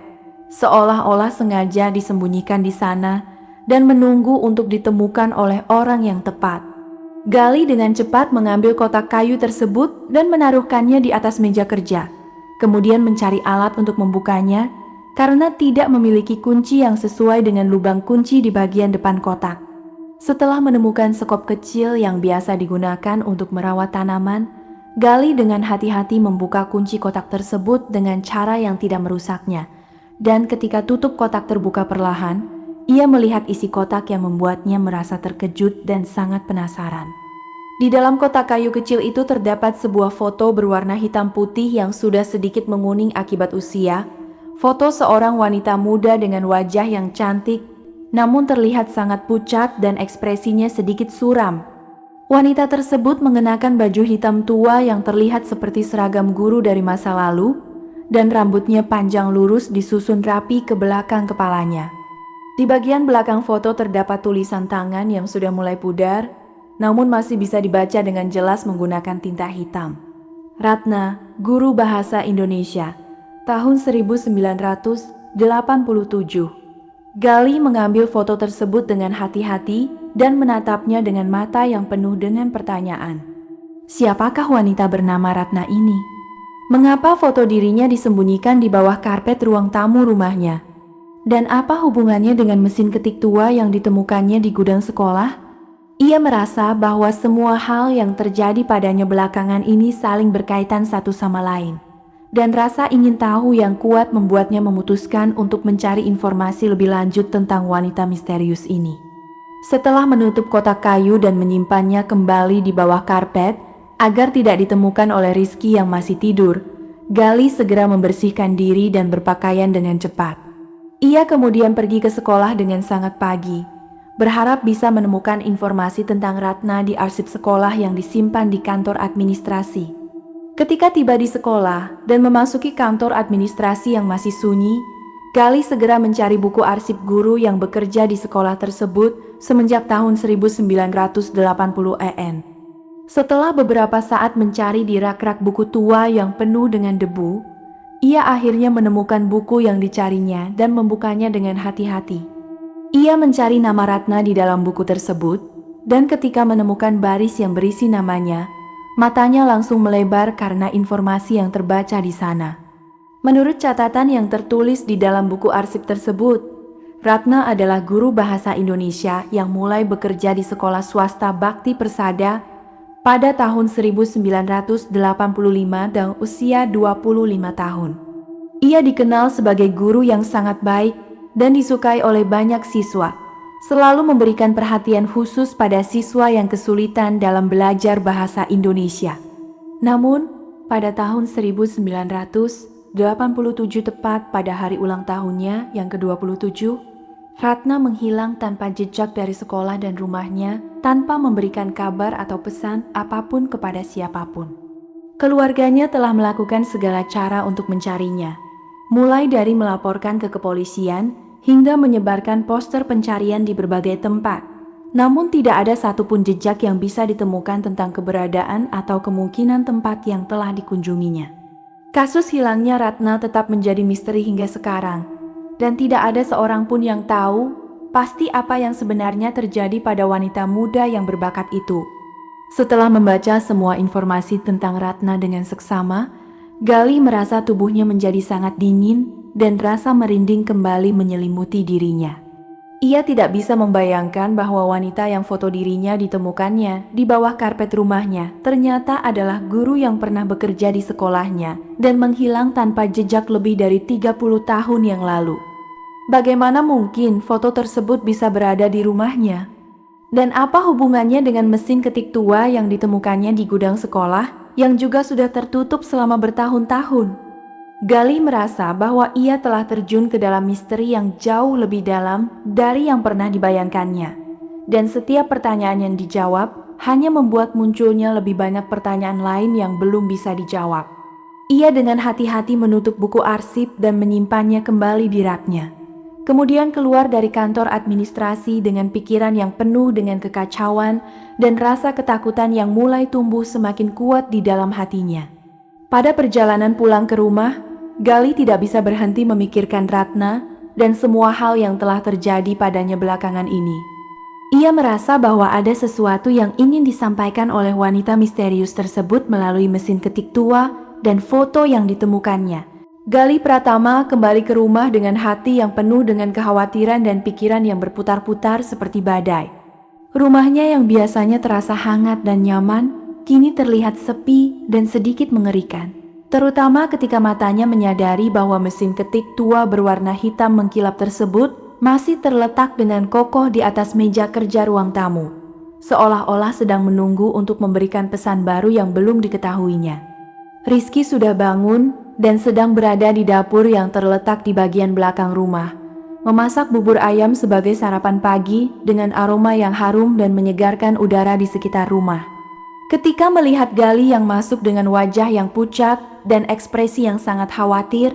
seolah-olah sengaja disembunyikan di sana dan menunggu untuk ditemukan oleh orang yang tepat. Gali dengan cepat mengambil kotak kayu tersebut dan menaruhkannya di atas meja kerja, kemudian mencari alat untuk membukanya karena tidak memiliki kunci yang sesuai dengan lubang kunci di bagian depan kotak. Setelah menemukan sekop kecil yang biasa digunakan untuk merawat tanaman, Gali dengan hati-hati membuka kunci kotak tersebut dengan cara yang tidak merusaknya. Dan ketika tutup kotak terbuka perlahan, ia melihat isi kotak yang membuatnya merasa terkejut dan sangat penasaran. Di dalam kotak kayu kecil itu terdapat sebuah foto berwarna hitam putih yang sudah sedikit menguning akibat usia. Foto seorang wanita muda dengan wajah yang cantik, namun terlihat sangat pucat dan ekspresinya sedikit suram. Wanita tersebut mengenakan baju hitam tua yang terlihat seperti seragam guru dari masa lalu, dan rambutnya panjang lurus disusun rapi ke belakang kepalanya. Di bagian belakang foto terdapat tulisan tangan yang sudah mulai pudar, namun masih bisa dibaca dengan jelas menggunakan tinta hitam. Ratna, Guru Bahasa Indonesia, tahun 1987. Gali mengambil foto tersebut dengan hati-hati dan menatapnya dengan mata yang penuh dengan pertanyaan. Siapakah wanita bernama Ratna ini? Mengapa foto dirinya disembunyikan di bawah karpet ruang tamu rumahnya? Dan apa hubungannya dengan mesin ketik tua yang ditemukannya di gudang sekolah? Ia merasa bahwa semua hal yang terjadi padanya belakangan ini saling berkaitan satu sama lain. Dan rasa ingin tahu yang kuat membuatnya memutuskan untuk mencari informasi lebih lanjut tentang wanita misterius ini. Setelah menutup kotak kayu dan menyimpannya kembali di bawah karpet, agar tidak ditemukan oleh Rizky yang masih tidur, Gali segera membersihkan diri dan berpakaian dengan cepat. Ia kemudian pergi ke sekolah dengan sangat pagi, berharap bisa menemukan informasi tentang Ratna di arsip sekolah yang disimpan di kantor administrasi. Ketika tiba di sekolah dan memasuki kantor administrasi yang masih sunyi, Gali segera mencari buku arsip guru yang bekerja di sekolah tersebut semenjak tahun 1980 EN. Setelah beberapa saat mencari di rak-rak buku tua yang penuh dengan debu, ia akhirnya menemukan buku yang dicarinya dan membukanya dengan hati-hati. Ia mencari nama Ratna di dalam buku tersebut, dan ketika menemukan baris yang berisi namanya, matanya langsung melebar karena informasi yang terbaca di sana. Menurut catatan yang tertulis di dalam buku arsip tersebut, Ratna adalah guru bahasa Indonesia yang mulai bekerja di sekolah swasta Bakti Persada pada tahun 1985 dan usia 25 tahun. Ia dikenal sebagai guru yang sangat baik dan disukai oleh banyak siswa, selalu memberikan perhatian khusus pada siswa yang kesulitan dalam belajar bahasa Indonesia. Namun, pada tahun 1987 tepat pada hari ulang tahunnya yang ke-27, Ratna menghilang tanpa jejak dari sekolah dan rumahnya tanpa memberikan kabar atau pesan apapun kepada siapapun. Keluarganya telah melakukan segala cara untuk mencarinya, mulai dari melaporkan ke kepolisian hingga menyebarkan poster pencarian di berbagai tempat. Namun tidak ada satupun jejak yang bisa ditemukan tentang keberadaan atau kemungkinan tempat yang telah dikunjunginya. Kasus hilangnya Ratna tetap menjadi misteri hingga sekarang, dan tidak ada seorang pun yang tahu pasti apa yang sebenarnya terjadi pada wanita muda yang berbakat itu. Setelah membaca semua informasi tentang Ratna dengan seksama, Gali merasa tubuhnya menjadi sangat dingin dan rasa merinding kembali menyelimuti dirinya. Ia tidak bisa membayangkan bahwa wanita yang foto dirinya ditemukannya di bawah karpet rumahnya ternyata adalah guru yang pernah bekerja di sekolahnya dan menghilang tanpa jejak lebih dari 30 tahun yang lalu. Bagaimana mungkin foto tersebut bisa berada di rumahnya? Dan apa hubungannya dengan mesin ketik tua yang ditemukannya di gudang sekolah yang juga sudah tertutup selama bertahun-tahun? Gali merasa bahwa ia telah terjun ke dalam misteri yang jauh lebih dalam dari yang pernah dibayangkannya. Dan setiap pertanyaan yang dijawab hanya membuat munculnya lebih banyak pertanyaan lain yang belum bisa dijawab. Ia dengan hati-hati menutup buku arsip dan menyimpannya kembali di raknya. Kemudian keluar dari kantor administrasi dengan pikiran yang penuh dengan kekacauan dan rasa ketakutan yang mulai tumbuh semakin kuat di dalam hatinya. Pada perjalanan pulang ke rumah, Gali tidak bisa berhenti memikirkan Ratna dan semua hal yang telah terjadi padanya belakangan ini. Ia merasa bahwa ada sesuatu yang ingin disampaikan oleh wanita misterius tersebut melalui mesin ketik tua dan foto yang ditemukannya. Gali Pratama kembali ke rumah dengan hati yang penuh dengan kekhawatiran dan pikiran yang berputar-putar seperti badai. Rumahnya yang biasanya terasa hangat dan nyaman, kini terlihat sepi dan sedikit mengerikan. Terutama ketika matanya menyadari bahwa mesin ketik tua berwarna hitam mengkilap tersebut masih terletak dengan kokoh di atas meja kerja ruang tamu, seolah-olah sedang menunggu untuk memberikan pesan baru yang belum diketahuinya. Rizky sudah bangun dan sedang berada di dapur yang terletak di bagian belakang rumah, memasak bubur ayam sebagai sarapan pagi dengan aroma yang harum dan menyegarkan udara di sekitar rumah. Ketika melihat Gali yang masuk dengan wajah yang pucat dan ekspresi yang sangat khawatir,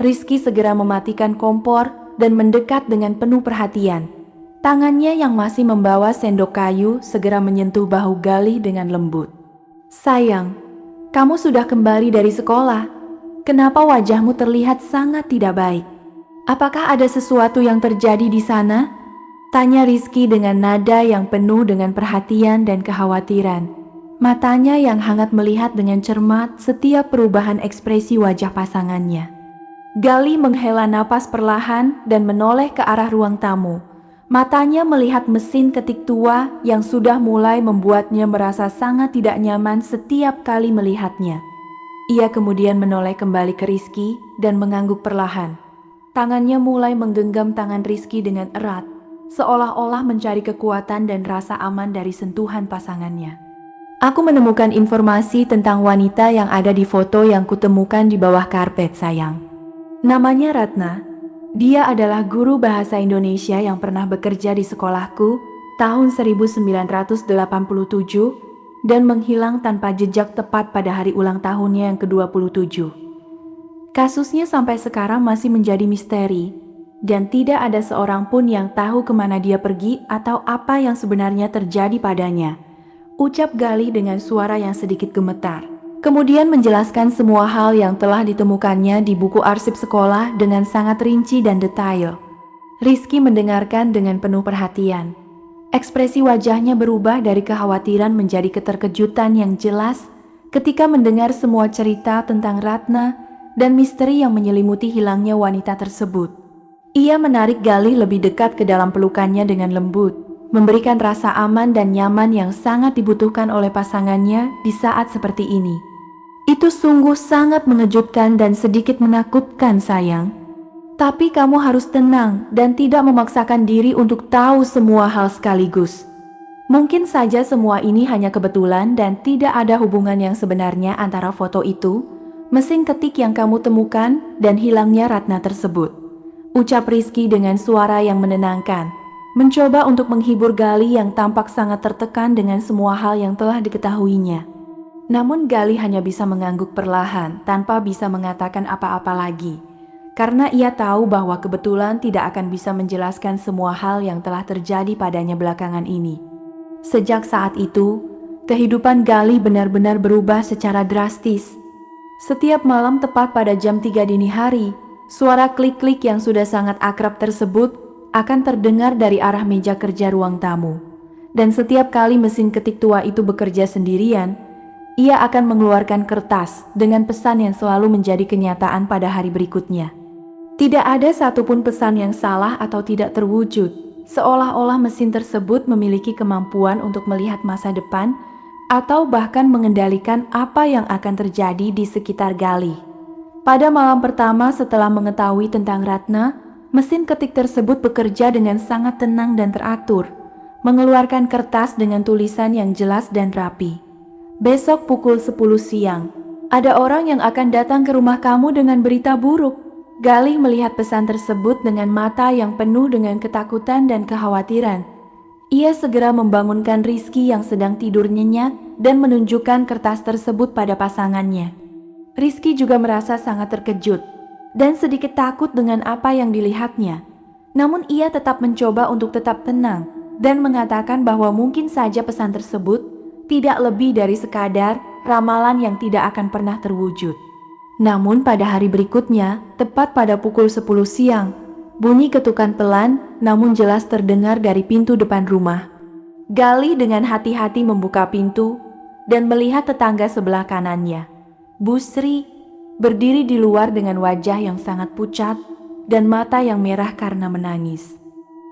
Rizky segera mematikan kompor dan mendekat dengan penuh perhatian. Tangannya yang masih membawa sendok kayu segera menyentuh bahu Gali dengan lembut. "Sayang, kamu sudah kembali dari sekolah. Kenapa wajahmu terlihat sangat tidak baik? Apakah ada sesuatu yang terjadi di sana?" Tanya Rizky dengan nada yang penuh dengan perhatian dan kekhawatiran. Matanya yang hangat melihat dengan cermat setiap perubahan ekspresi wajah pasangannya. Gali menghela napas perlahan dan menoleh ke arah ruang tamu. Matanya melihat mesin ketik tua yang sudah mulai membuatnya merasa sangat tidak nyaman setiap kali melihatnya. Ia kemudian menoleh kembali ke Rizky dan mengangguk perlahan. Tangannya mulai menggenggam tangan Rizky dengan erat, seolah-olah mencari kekuatan dan rasa aman dari sentuhan pasangannya. "Aku menemukan informasi tentang wanita yang ada di foto yang kutemukan di bawah karpet, sayang. Namanya Ratna. Dia adalah guru bahasa Indonesia yang pernah bekerja di sekolahku tahun 1987 dan menghilang tanpa jejak tepat pada hari ulang tahunnya yang ke-27. Kasusnya sampai sekarang masih menjadi misteri, dan tidak ada seorang pun yang tahu kemana dia pergi atau apa yang sebenarnya terjadi padanya," ucap Gali dengan suara yang sedikit gemetar. Kemudian menjelaskan semua hal yang telah ditemukannya di buku arsip sekolah dengan sangat rinci dan detail. Rizky mendengarkan dengan penuh perhatian. Ekspresi wajahnya berubah dari kekhawatiran menjadi keterkejutan yang jelas ketika mendengar semua cerita tentang Ratna dan misteri yang menyelimuti hilangnya wanita tersebut. Ia menarik Gali lebih dekat ke dalam pelukannya dengan lembut, memberikan rasa aman dan nyaman yang sangat dibutuhkan oleh pasangannya di saat seperti ini. "Itu sungguh sangat mengejutkan dan sedikit menakutkan, sayang. Tapi kamu harus tenang dan tidak memaksakan diri untuk tahu semua hal sekaligus. Mungkin saja semua ini hanya kebetulan dan tidak ada hubungan yang sebenarnya antara foto itu, mesin ketik yang kamu temukan, dan hilangnya Ratna tersebut," ucap Rizky dengan suara yang menenangkan, mencoba untuk menghibur Gali yang tampak sangat tertekan dengan semua hal yang telah diketahuinya. Namun Gali hanya bisa mengangguk perlahan tanpa bisa mengatakan apa-apa lagi, karena ia tahu bahwa kebetulan tidak akan bisa menjelaskan semua hal yang telah terjadi padanya belakangan ini. Sejak saat itu, kehidupan Gali benar-benar berubah secara drastis. Setiap malam tepat pada jam 3 dini hari, suara klik-klik yang sudah sangat akrab tersebut akan terdengar dari arah meja kerja ruang tamu. Dan setiap kali mesin ketik tua itu bekerja sendirian, ia akan mengeluarkan kertas dengan pesan yang selalu menjadi kenyataan pada hari berikutnya. Tidak ada satupun pesan yang salah atau tidak terwujud, seolah-olah mesin tersebut memiliki kemampuan untuk melihat masa depan atau bahkan mengendalikan apa yang akan terjadi di sekitar Gali. Pada malam pertama setelah mengetahui tentang Ratna, mesin ketik tersebut bekerja dengan sangat tenang dan teratur, mengeluarkan kertas dengan tulisan yang jelas dan rapi. "Besok pukul 10 siang, ada orang yang akan datang ke rumah kamu dengan berita buruk." Gali melihat pesan tersebut dengan mata yang penuh dengan ketakutan dan kekhawatiran. Ia segera membangunkan Rizky yang sedang tidur nyenyak dan menunjukkan kertas tersebut pada pasangannya. Rizky juga merasa sangat terkejut dan sedikit takut dengan apa yang dilihatnya. Namun ia tetap mencoba untuk tetap tenang dan mengatakan bahwa mungkin saja pesan tersebut tidak lebih dari sekadar ramalan yang tidak akan pernah terwujud. Namun pada hari berikutnya, tepat pada pukul 10 siang, bunyi ketukan pelan namun jelas terdengar dari pintu depan rumah. Gali dengan hati-hati membuka pintu dan melihat tetangga sebelah kanannya, Bu Sri, berdiri di luar dengan wajah yang sangat pucat dan mata yang merah karena menangis.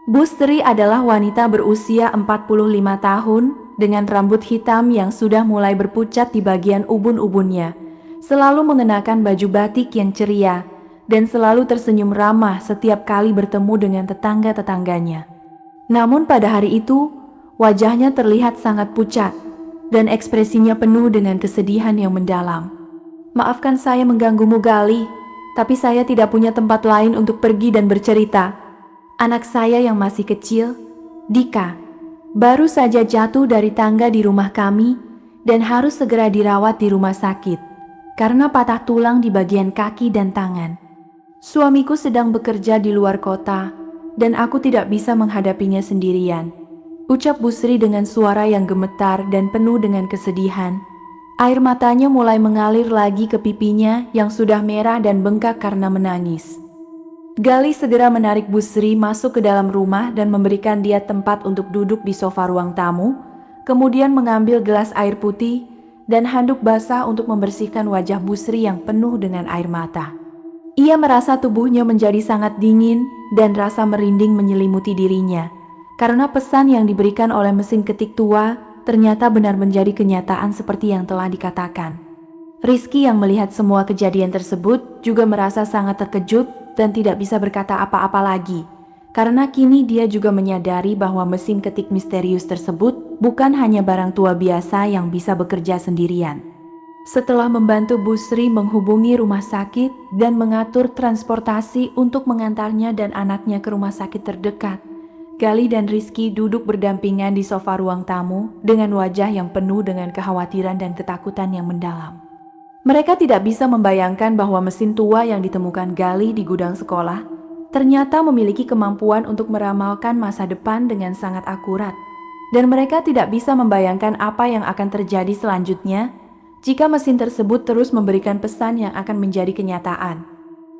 Bu Sri adalah wanita berusia 45 tahun dengan rambut hitam yang sudah mulai berpucat di bagian ubun-ubunnya. Selalu mengenakan baju batik yang ceria dan selalu tersenyum ramah setiap kali bertemu dengan tetangga-tetangganya. Namun pada hari itu, wajahnya terlihat sangat pucat dan ekspresinya penuh dengan kesedihan yang mendalam. "Maafkan saya mengganggumu, Gali, tapi saya tidak punya tempat lain untuk pergi dan bercerita. Anak saya yang masih kecil, Dika, baru saja jatuh dari tangga di rumah kami dan harus segera dirawat di rumah sakit karena patah tulang di bagian kaki dan tangan. Suamiku sedang bekerja di luar kota dan aku tidak bisa menghadapinya sendirian," ucap Bu Sri dengan suara yang gemetar dan penuh dengan kesedihan. Air matanya mulai mengalir lagi ke pipinya yang sudah merah dan bengkak karena menangis. Gali segera menarik Bu Sri masuk ke dalam rumah dan memberikan dia tempat untuk duduk di sofa ruang tamu, kemudian mengambil gelas air putih dan handuk basah untuk membersihkan wajah Bu Sri yang penuh dengan air mata. Ia merasa tubuhnya menjadi sangat dingin dan rasa merinding menyelimuti dirinya, karena pesan yang diberikan oleh mesin ketik tua ternyata benar menjadi kenyataan seperti yang telah dikatakan. Rizky yang melihat semua kejadian tersebut juga merasa sangat terkejut dan tidak bisa berkata apa-apa lagi, karena kini dia juga menyadari bahwa mesin ketik misterius tersebut bukan hanya barang tua biasa yang bisa bekerja sendirian. Setelah membantu Bu Sri menghubungi rumah sakit dan mengatur transportasi untuk mengantarnya dan anaknya ke rumah sakit terdekat, Gali dan Rizky duduk berdampingan di sofa ruang tamu dengan wajah yang penuh dengan kekhawatiran dan ketakutan yang mendalam. Mereka tidak bisa membayangkan bahwa mesin tua yang ditemukan Gali di gudang sekolah ternyata memiliki kemampuan untuk meramalkan masa depan dengan sangat akurat. Dan mereka tidak bisa membayangkan apa yang akan terjadi selanjutnya jika mesin tersebut terus memberikan pesan yang akan menjadi kenyataan.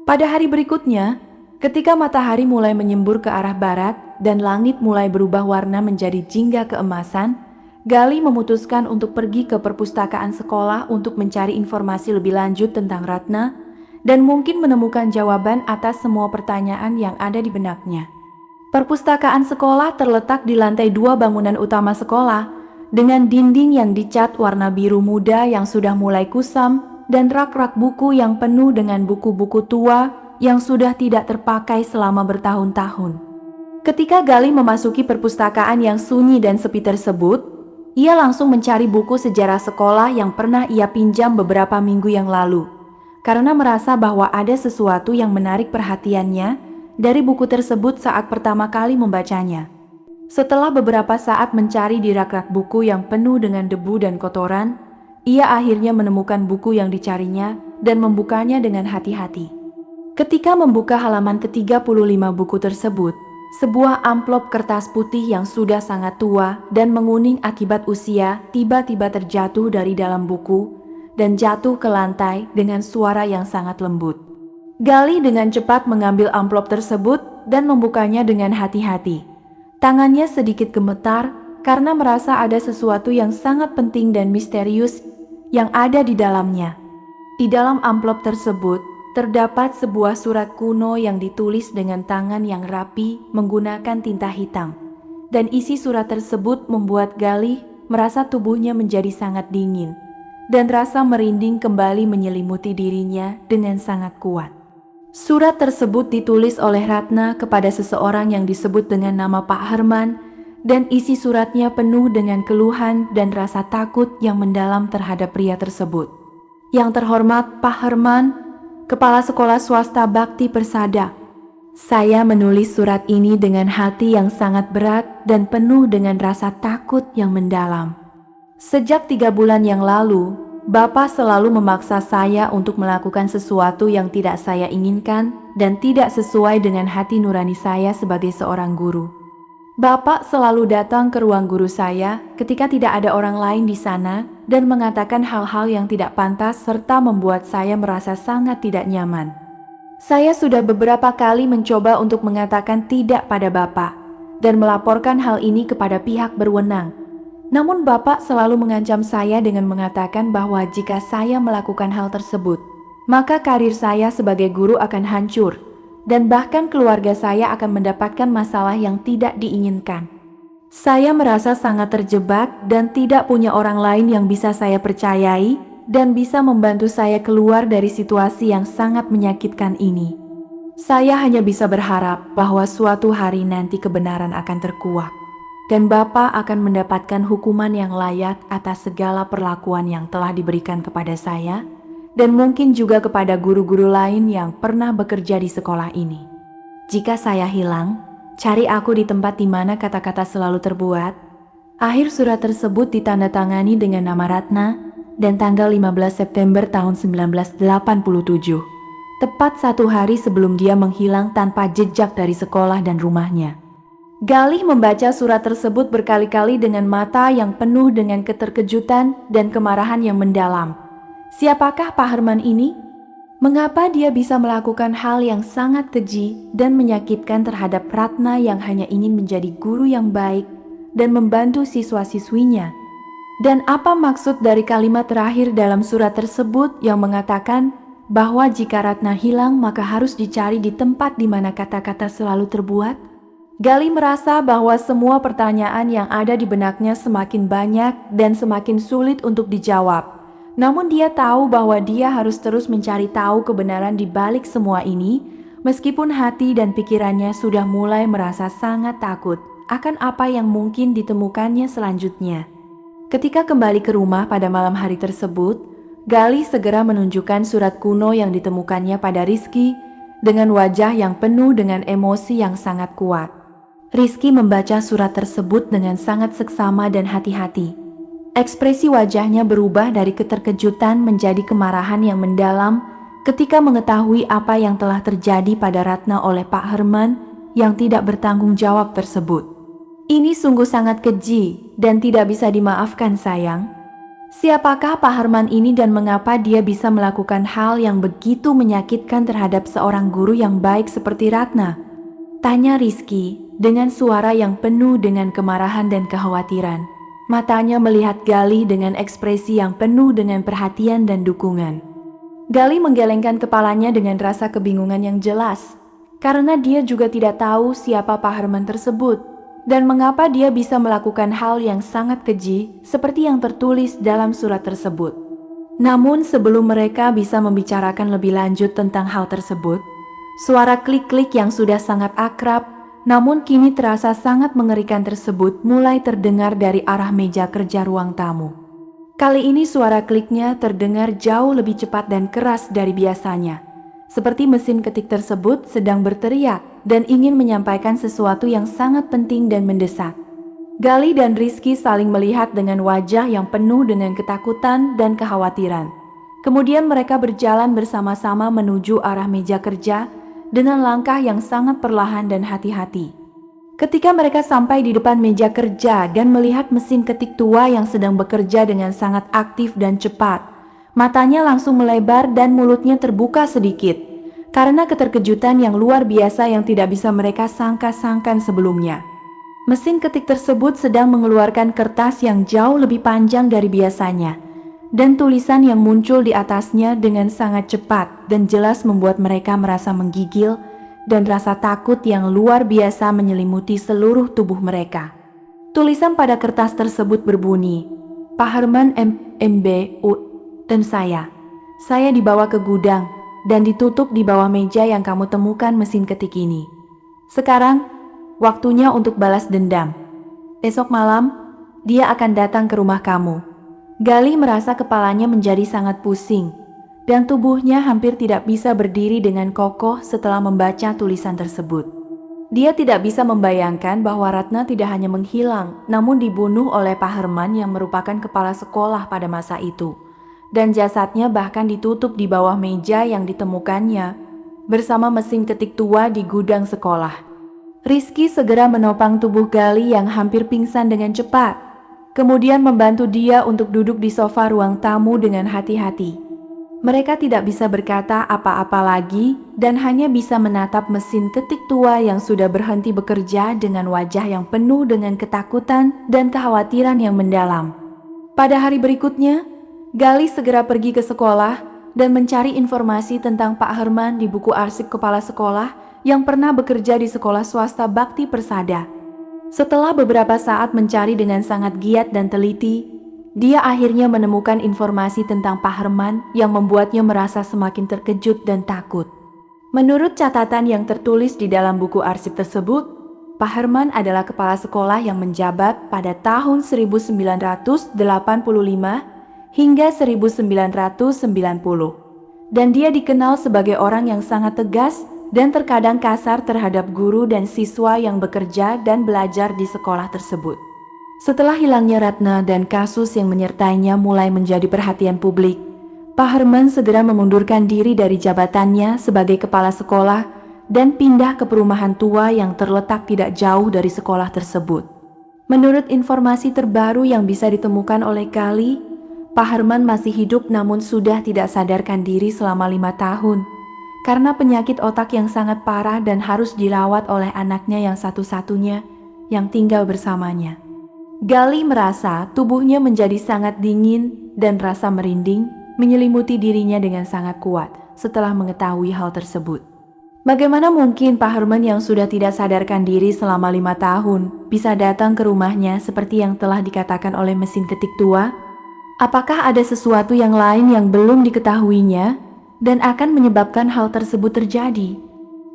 Pada hari berikutnya, ketika matahari mulai menyembur ke arah barat dan langit mulai berubah warna menjadi jingga keemasan, Gali memutuskan untuk pergi ke perpustakaan sekolah untuk mencari informasi lebih lanjut tentang Ratna dan mungkin menemukan jawaban atas semua pertanyaan yang ada di benaknya. Perpustakaan sekolah terletak di lantai 2 bangunan utama sekolah dengan dinding yang dicat warna biru muda yang sudah mulai kusam dan rak-rak buku yang penuh dengan buku-buku tua yang sudah tidak terpakai selama bertahun-tahun. Ketika Gali memasuki perpustakaan yang sunyi dan sepi tersebut, ia langsung mencari buku sejarah sekolah yang pernah ia pinjam beberapa minggu yang lalu, karena merasa bahwa ada sesuatu yang menarik perhatiannya dari buku tersebut saat pertama kali membacanya. Setelah beberapa saat mencari di rak-rak buku yang penuh dengan debu dan kotoran, ia akhirnya menemukan buku yang dicarinya dan membukanya dengan hati-hati. Ketika membuka halaman ke-35 buku tersebut, sebuah amplop kertas putih yang sudah sangat tua dan menguning akibat usia tiba-tiba terjatuh dari dalam buku dan jatuh ke lantai dengan suara yang sangat lembut. Gali dengan cepat mengambil amplop tersebut dan membukanya dengan hati-hati. Tangannya sedikit gemetar karena merasa ada sesuatu yang sangat penting dan misterius yang ada di dalamnya. Di dalam amplop tersebut terdapat sebuah surat kuno yang ditulis dengan tangan yang rapi menggunakan tinta hitam. Dan isi surat tersebut membuat Gali merasa tubuhnya menjadi sangat dingin dan rasa merinding kembali menyelimuti dirinya dengan sangat kuat. Surat tersebut ditulis oleh Ratna kepada seseorang yang disebut dengan nama Pak Herman dan isi suratnya penuh dengan keluhan dan rasa takut yang mendalam terhadap pria tersebut. "Yang terhormat Pak Herman, Kepala Sekolah Swasta Bakti Persada. Saya menulis surat ini dengan hati yang sangat berat dan penuh dengan rasa takut yang mendalam. Sejak 3 bulan yang lalu, Bapak selalu memaksa saya untuk melakukan sesuatu yang tidak saya inginkan dan tidak sesuai dengan hati nurani saya sebagai seorang guru. Bapak selalu datang ke ruang guru saya ketika tidak ada orang lain di sana dan mengatakan hal-hal yang tidak pantas serta membuat saya merasa sangat tidak nyaman. Saya sudah beberapa kali mencoba untuk mengatakan tidak pada Bapak dan melaporkan hal ini kepada pihak berwenang. Namun Bapak selalu mengancam saya dengan mengatakan bahwa jika saya melakukan hal tersebut, maka karir saya sebagai guru akan hancur dan bahkan keluarga saya akan mendapatkan masalah yang tidak diinginkan. Saya merasa sangat terjebak dan tidak punya orang lain yang bisa saya percayai dan bisa membantu saya keluar dari situasi yang sangat menyakitkan ini. Saya hanya bisa berharap bahwa suatu hari nanti kebenaran akan terkuak dan Bapak akan mendapatkan hukuman yang layak atas segala perlakuan yang telah diberikan kepada saya dan mungkin juga kepada guru-guru lain yang pernah bekerja di sekolah ini. Jika saya hilang, cari aku di tempat di mana kata-kata selalu terbuat. Akhir surat tersebut ditandatangani dengan nama Ratna dan tanggal 15 September tahun 1987. Tepat 1 hari sebelum dia menghilang tanpa jejak dari sekolah dan rumahnya. Galih membaca surat tersebut berkali-kali dengan mata yang penuh dengan keterkejutan dan kemarahan yang mendalam. Siapakah Pak Herman ini? Mengapa dia bisa melakukan hal yang sangat keji dan menyakitkan terhadap Ratna yang hanya ingin menjadi guru yang baik dan membantu siswa-siswinya? Dan apa maksud dari kalimat terakhir dalam surat tersebut yang mengatakan bahwa jika Ratna hilang maka harus dicari di tempat di mana kata-kata selalu terbuat? Galih merasa bahwa semua pertanyaan yang ada di benaknya semakin banyak dan semakin sulit untuk dijawab. Namun dia tahu bahwa dia harus terus mencari tahu kebenaran di balik semua ini, meskipun hati dan pikirannya sudah mulai merasa sangat takut akan apa yang mungkin ditemukannya selanjutnya. Ketika kembali ke rumah pada malam hari tersebut, Galih segera menunjukkan surat kuno yang ditemukannya pada Rizky dengan wajah yang penuh dengan emosi yang sangat kuat. Rizky membaca surat tersebut dengan sangat seksama dan hati-hati. Ekspresi wajahnya berubah dari keterkejutan menjadi kemarahan yang mendalam ketika mengetahui apa yang telah terjadi pada Ratna oleh Pak Herman yang tidak bertanggung jawab tersebut. Ini sungguh sangat keji dan tidak bisa dimaafkan, sayang. Siapakah Pak Herman ini dan mengapa dia bisa melakukan hal yang begitu menyakitkan terhadap seorang guru yang baik seperti Ratna? Tanya Rizky dengan suara yang penuh dengan kemarahan dan kekhawatiran. Matanya melihat Galih dengan ekspresi yang penuh dengan perhatian dan dukungan. Galih menggelengkan kepalanya dengan rasa kebingungan yang jelas, karena dia juga tidak tahu siapa Pak Herman tersebut dan mengapa dia bisa melakukan hal yang sangat keji seperti yang tertulis dalam surat tersebut. Namun sebelum mereka bisa membicarakan lebih lanjut tentang hal tersebut, suara klik-klik yang sudah sangat akrab namun kini terasa sangat mengerikan tersebut mulai terdengar dari arah meja kerja ruang tamu. Kali ini suara kliknya terdengar jauh lebih cepat dan keras dari biasanya, seperti mesin ketik tersebut sedang berteriak dan ingin menyampaikan sesuatu yang sangat penting dan mendesak. Galih dan Rizky saling melihat dengan wajah yang penuh dengan ketakutan dan kekhawatiran. Kemudian mereka berjalan bersama-sama menuju arah meja kerja dengan langkah yang sangat perlahan dan hati-hati. Ketika mereka sampai di depan meja kerja dan melihat mesin ketik tua yang sedang bekerja dengan sangat aktif dan cepat, matanya langsung melebar dan mulutnya terbuka sedikit karena keterkejutan yang luar biasa yang tidak bisa mereka sangka-sangkan sebelumnya. Mesin ketik tersebut sedang mengeluarkan kertas yang jauh lebih panjang dari biasanya, dan tulisan yang muncul di atasnya dengan sangat cepat dan jelas membuat mereka merasa menggigil dan rasa takut yang luar biasa menyelimuti seluruh tubuh mereka. Tulisan pada kertas tersebut berbunyi, Pak Herman MBU dan saya dibawa ke gudang dan ditutup di bawah meja yang kamu temukan mesin ketik ini. Sekarang, waktunya untuk balas dendam. Esok malam, dia akan datang ke rumah kamu. Galih merasa kepalanya menjadi sangat pusing, dan tubuhnya hampir tidak bisa berdiri dengan kokoh setelah membaca tulisan tersebut. Dia tidak bisa membayangkan bahwa Ratna tidak hanya menghilang, namun dibunuh oleh Pak Herman yang merupakan kepala sekolah pada masa itu. Dan jasadnya bahkan ditutup di bawah meja yang ditemukannya, bersama mesin ketik tua di gudang sekolah. Rizky segera menopang tubuh Galih yang hampir pingsan dengan cepat, kemudian membantu dia untuk duduk di sofa ruang tamu dengan hati-hati. Mereka tidak bisa berkata apa-apa lagi dan hanya bisa menatap mesin ketik tua yang sudah berhenti bekerja dengan wajah yang penuh dengan ketakutan dan kekhawatiran yang mendalam. Pada hari berikutnya, Galih segera pergi ke sekolah dan mencari informasi tentang Pak Herman di buku arsip kepala sekolah yang pernah bekerja di sekolah swasta Bakti Persada. Setelah beberapa saat mencari dengan sangat giat dan teliti, dia akhirnya menemukan informasi tentang Pak Herman yang membuatnya merasa semakin terkejut dan takut. Menurut catatan yang tertulis di dalam buku arsip tersebut, Pak Herman adalah kepala sekolah yang menjabat pada tahun 1985 hingga 1990. Dan dia dikenal sebagai orang yang sangat tegas dan terkadang kasar terhadap guru dan siswa yang bekerja dan belajar di sekolah tersebut. Setelah hilangnya Ratna dan kasus yang menyertainya mulai menjadi perhatian publik, Pak Herman segera memundurkan diri dari jabatannya sebagai kepala sekolah dan pindah ke perumahan tua yang terletak tidak jauh dari sekolah tersebut. Menurut informasi terbaru yang bisa ditemukan oleh Kali, Pak Herman masih hidup namun sudah tidak sadarkan diri selama 5 tahun karena penyakit otak yang sangat parah dan harus dirawat oleh anaknya yang satu-satunya yang tinggal bersamanya. Gali merasa tubuhnya menjadi sangat dingin dan rasa merinding menyelimuti dirinya dengan sangat kuat setelah mengetahui hal tersebut. Bagaimana mungkin Pak Herman yang sudah tidak sadarkan diri selama 5 tahun bisa datang ke rumahnya seperti yang telah dikatakan oleh mesin ketik tua? Apakah ada sesuatu yang lain yang belum diketahuinya dan akan menyebabkan hal tersebut terjadi?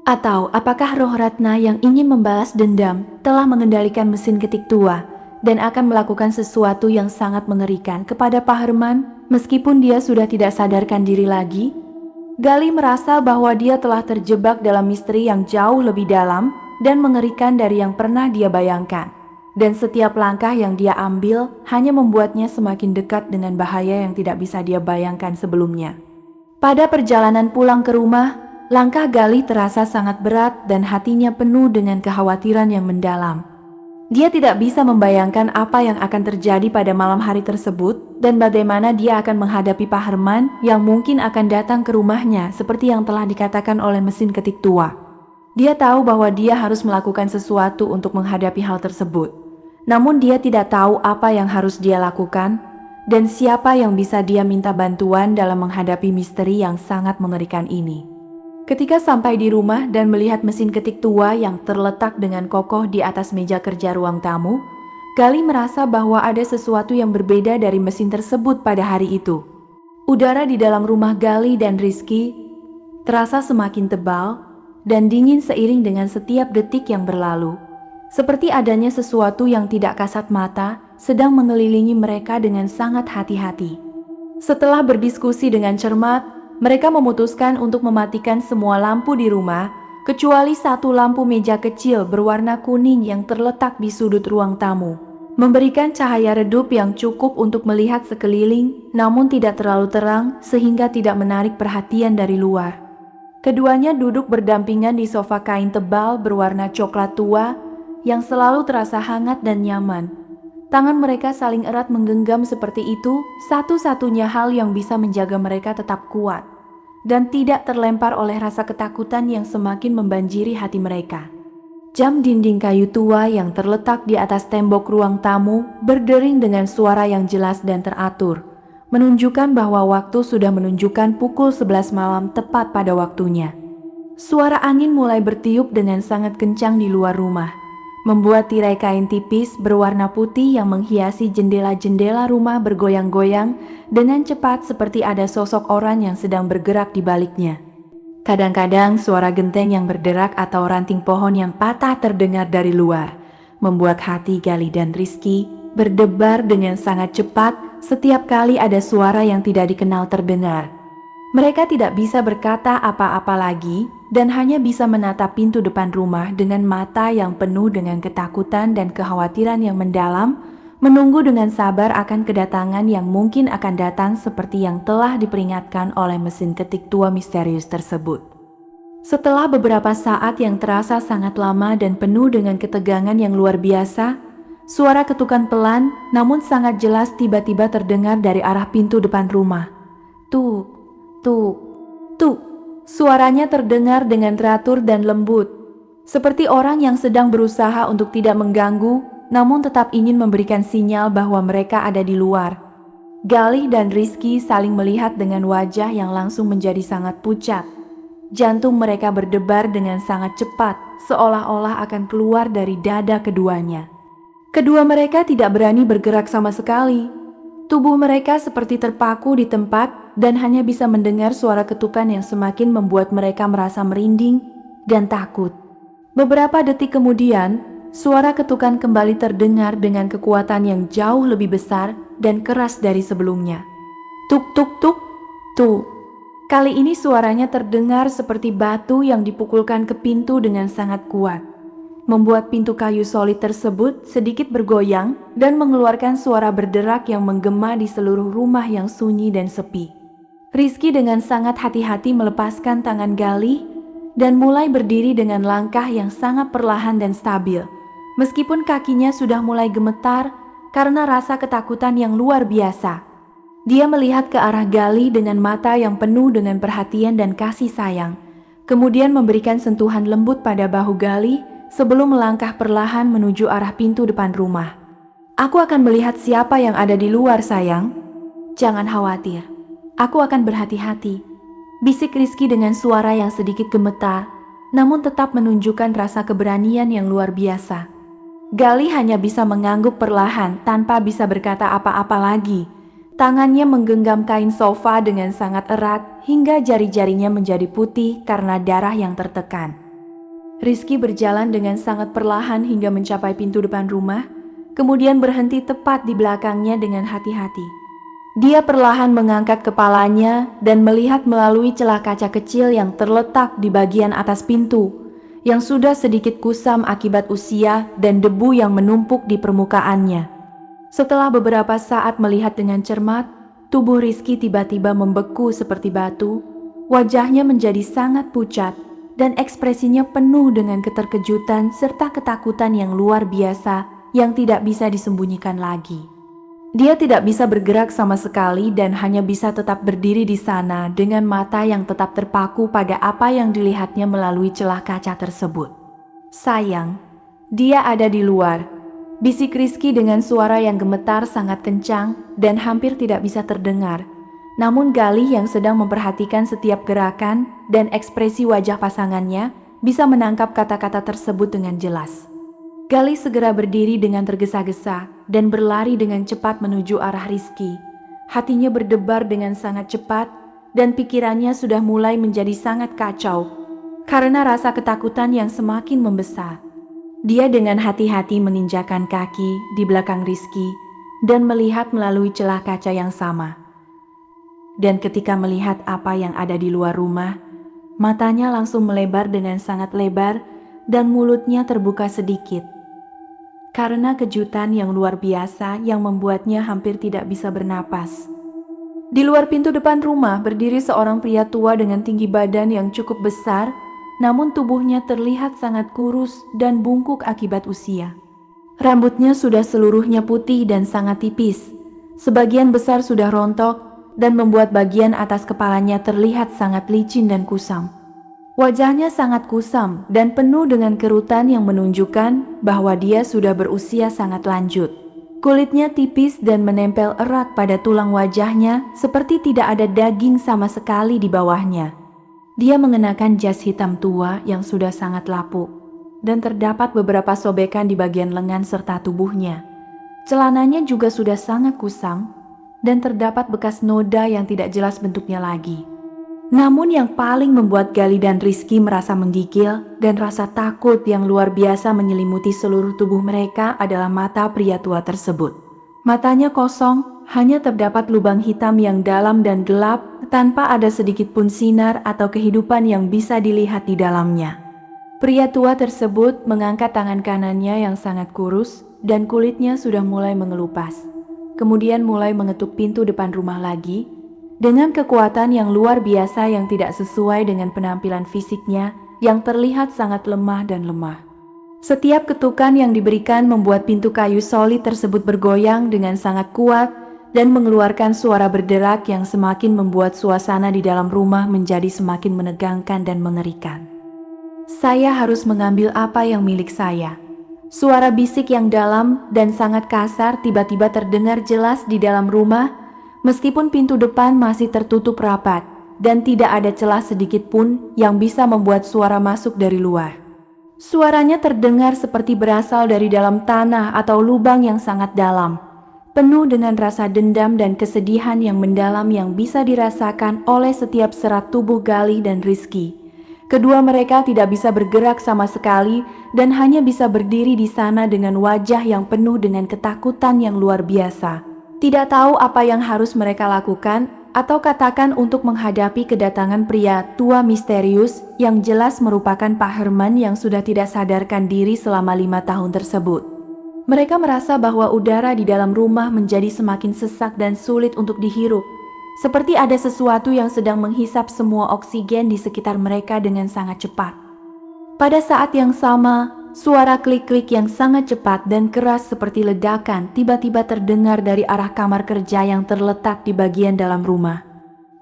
Atau apakah roh Ratna yang ingin membalas dendam telah mengendalikan mesin ketik tua dan akan melakukan sesuatu yang sangat mengerikan kepada Pak Herman meskipun dia sudah tidak sadarkan diri lagi? Gali merasa bahwa dia telah terjebak dalam misteri yang jauh lebih dalam dan mengerikan dari yang pernah dia bayangkan. Dan setiap langkah yang dia ambil hanya membuatnya semakin dekat dengan bahaya yang tidak bisa dia bayangkan sebelumnya. Pada perjalanan pulang ke rumah, langkah Gali terasa sangat berat dan hatinya penuh dengan kekhawatiran yang mendalam. Dia tidak bisa membayangkan apa yang akan terjadi pada malam hari tersebut dan bagaimana dia akan menghadapi Pak Herman yang mungkin akan datang ke rumahnya seperti yang telah dikatakan oleh mesin ketik tua. Dia tahu bahwa dia harus melakukan sesuatu untuk menghadapi hal tersebut. Namun dia tidak tahu apa yang harus dia lakukan dan siapa yang bisa dia minta bantuan dalam menghadapi misteri yang sangat mengerikan ini. Ketika sampai di rumah dan melihat mesin ketik tua yang terletak dengan kokoh di atas meja kerja ruang tamu, Gali merasa bahwa ada sesuatu yang berbeda dari mesin tersebut pada hari itu. Udara di dalam rumah Gali dan Rizky terasa semakin tebal dan dingin seiring dengan setiap detik yang berlalu. Seperti adanya sesuatu yang tidak kasat mata sedang mengelilingi mereka dengan sangat hati-hati. Setelah berdiskusi dengan cermat, mereka memutuskan untuk mematikan semua lampu di rumah, kecuali satu lampu meja kecil berwarna kuning yang terletak di sudut ruang tamu, memberikan cahaya redup yang cukup untuk melihat sekeliling, namun tidak terlalu terang sehingga tidak menarik perhatian dari luar. Keduanya duduk berdampingan di sofa kain tebal berwarna coklat tua, yang selalu terasa hangat dan nyaman. Tangan mereka saling erat menggenggam seperti itu, satu-satunya hal yang bisa menjaga mereka tetap kuat dan tidak terlempar oleh rasa ketakutan yang semakin membanjiri hati mereka. Jam dinding kayu tua yang terletak di atas tembok ruang tamu berdering dengan suara yang jelas dan teratur, menunjukkan bahwa waktu sudah menunjukkan pukul 11 malam tepat pada waktunya. Suara angin mulai bertiup dengan sangat kencang di luar rumah, membuat tirai kain tipis berwarna putih yang menghiasi jendela-jendela rumah bergoyang-goyang dengan cepat seperti ada sosok orang yang sedang bergerak di baliknya. Kadang-kadang suara genteng yang berderak atau ranting pohon yang patah terdengar dari luar, membuat hati Gali dan Rizky berdebar dengan sangat cepat setiap kali ada suara yang tidak dikenal terdengar. Mereka tidak bisa berkata apa-apa lagi dan hanya bisa menatap pintu depan rumah dengan mata yang penuh dengan ketakutan dan kekhawatiran yang mendalam, menunggu dengan sabar akan kedatangan yang mungkin akan datang seperti yang telah diperingatkan oleh mesin ketik tua misterius tersebut. Setelah beberapa saat yang terasa sangat lama dan penuh dengan ketegangan yang luar biasa, suara ketukan pelan namun sangat jelas tiba-tiba terdengar dari arah pintu depan rumah. Tuk, tuk, tuk. Suaranya terdengar dengan teratur dan lembut, seperti orang yang sedang berusaha untuk tidak mengganggu, namun tetap ingin memberikan sinyal bahwa mereka ada di luar. Galih dan Rizky saling melihat dengan wajah yang langsung menjadi sangat pucat. Jantung mereka berdebar dengan sangat cepat, seolah-olah akan keluar dari dada keduanya. Kedua mereka tidak berani bergerak sama sekali. Tubuh mereka seperti terpaku di tempat dan hanya bisa mendengar suara ketukan yang semakin membuat mereka merasa merinding dan takut. Beberapa detik kemudian, suara ketukan kembali terdengar dengan kekuatan yang jauh lebih besar dan keras dari sebelumnya. Tuk tuk tuk, tuk. Kali ini suaranya terdengar seperti batu yang dipukulkan ke pintu dengan sangat kuat, membuat pintu kayu solid tersebut sedikit bergoyang dan mengeluarkan suara berderak yang menggema di seluruh rumah yang sunyi dan sepi. Rizky dengan sangat hati-hati melepaskan tangan Galih dan mulai berdiri dengan langkah yang sangat perlahan dan stabil, meskipun kakinya sudah mulai gemetar karena rasa ketakutan yang luar biasa. Dia melihat ke arah Galih dengan mata yang penuh dengan perhatian dan kasih sayang, kemudian memberikan sentuhan lembut pada bahu Galih sebelum melangkah perlahan menuju arah pintu depan rumah. "Aku akan melihat siapa yang ada di luar, sayang. Jangan khawatir, aku akan berhati-hati," bisik Rizky dengan suara yang sedikit gemetar, namun tetap menunjukkan rasa keberanian yang luar biasa. Galih hanya bisa mengangguk perlahan tanpa bisa berkata apa-apa lagi. Tangannya menggenggam kain sofa dengan sangat erat hingga jari-jarinya menjadi putih karena darah yang tertekan. Rizky berjalan dengan sangat perlahan hingga mencapai pintu depan rumah, kemudian berhenti tepat di belakangnya dengan hati-hati. Dia perlahan mengangkat kepalanya dan melihat melalui celah kaca kecil yang terletak di bagian atas pintu, yang sudah sedikit kusam akibat usia dan debu yang menumpuk di permukaannya. Setelah beberapa saat melihat dengan cermat, tubuh Rizky tiba-tiba membeku seperti batu, wajahnya menjadi sangat pucat, dan ekspresinya penuh dengan keterkejutan serta ketakutan yang luar biasa yang tidak bisa disembunyikan lagi. Dia tidak bisa bergerak sama sekali dan hanya bisa tetap berdiri di sana dengan mata yang tetap terpaku pada apa yang dilihatnya melalui celah kaca tersebut. "Sayang, dia ada di luar," bisik Rizky dengan suara yang gemetar sangat kencang dan hampir tidak bisa terdengar. Namun Galih yang sedang memperhatikan setiap gerakan dan ekspresi wajah pasangannya bisa menangkap kata-kata tersebut dengan jelas. Galih segera berdiri dengan tergesa-gesa dan berlari dengan cepat menuju arah Rizky. Hatinya berdebar dengan sangat cepat dan pikirannya sudah mulai menjadi sangat kacau karena rasa ketakutan yang semakin membesar. Dia dengan hati-hati menginjakan kaki di belakang Rizky dan melihat melalui celah kaca yang sama. Dan ketika melihat apa yang ada di luar rumah, matanya langsung melebar dengan sangat lebar dan mulutnya terbuka sedikit. Karena kejutan yang luar biasa yang membuatnya hampir tidak bisa bernapas. Di luar pintu depan rumah berdiri seorang pria tua dengan tinggi badan yang cukup besar, namun tubuhnya terlihat sangat kurus dan bungkuk akibat usia. Rambutnya sudah seluruhnya putih dan sangat tipis. Sebagian besar sudah rontok dan membuat bagian atas kepalanya terlihat sangat licin dan kusam. Wajahnya sangat kusam dan penuh dengan kerutan yang menunjukkan bahwa dia sudah berusia sangat lanjut. Kulitnya tipis dan menempel erat pada tulang wajahnya seperti tidak ada daging sama sekali di bawahnya. Dia mengenakan jas hitam tua yang sudah sangat lapuk dan terdapat beberapa sobekan di bagian lengan serta tubuhnya. Celananya juga sudah sangat kusam dan terdapat bekas noda yang tidak jelas bentuknya lagi. Namun yang paling membuat Galih dan Rizky merasa menggigil dan rasa takut yang luar biasa menyelimuti seluruh tubuh mereka adalah mata pria tua tersebut. Matanya kosong, hanya terdapat lubang hitam yang dalam dan gelap tanpa ada sedikit pun sinar atau kehidupan yang bisa dilihat di dalamnya. Pria tua tersebut mengangkat tangan kanannya yang sangat kurus dan kulitnya sudah mulai mengelupas. Kemudian mulai mengetuk pintu depan rumah lagi dengan kekuatan yang luar biasa yang tidak sesuai dengan penampilan fisiknya yang terlihat sangat lemah dan lemah. Setiap ketukan yang diberikan membuat pintu kayu solid tersebut bergoyang dengan sangat kuat dan mengeluarkan suara berderak yang semakin membuat suasana di dalam rumah menjadi semakin menegangkan dan mengerikan. "Saya harus mengambil apa yang milik saya." Suara bisik yang dalam dan sangat kasar tiba-tiba terdengar jelas di dalam rumah meskipun pintu depan masih tertutup rapat. dan tidak ada celah sedikit pun yang bisa membuat suara masuk dari luar. Suaranya terdengar seperti berasal dari dalam tanah atau lubang yang sangat dalam, penuh dengan rasa dendam dan kesedihan yang mendalam yang bisa dirasakan oleh setiap serat tubuh Galih dan Rizky. Kedua mereka tidak bisa bergerak sama sekali dan hanya bisa berdiri di sana dengan wajah yang penuh dengan ketakutan yang luar biasa. Tidak tahu apa yang harus mereka lakukan atau katakan untuk menghadapi kedatangan pria tua misterius yang jelas merupakan Pak Herman yang sudah tidak sadarkan diri selama 5 tahun tersebut. Mereka merasa bahwa udara di dalam rumah menjadi semakin sesak dan sulit untuk dihirup. Seperti ada sesuatu yang sedang menghisap semua oksigen di sekitar mereka dengan sangat cepat. Pada saat yang sama, suara klik-klik yang sangat cepat dan keras seperti ledakan tiba-tiba terdengar dari arah kamar kerja yang terletak di bagian dalam rumah.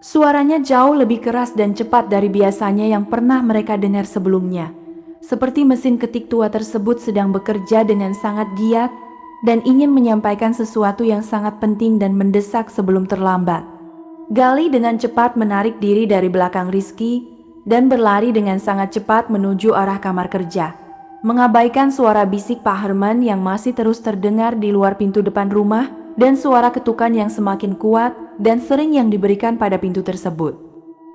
Suaranya jauh lebih keras dan cepat dari biasanya yang pernah mereka dengar sebelumnya. Seperti mesin ketik tua tersebut sedang bekerja dengan sangat giat dan ingin menyampaikan sesuatu yang sangat penting dan mendesak sebelum terlambat. Galih dengan cepat menarik diri dari belakang Rizky dan berlari dengan sangat cepat menuju arah kamar kerja, mengabaikan suara bisik Pak Herman yang masih terus terdengar di luar pintu depan rumah dan suara ketukan yang semakin kuat dan sering yang diberikan pada pintu tersebut.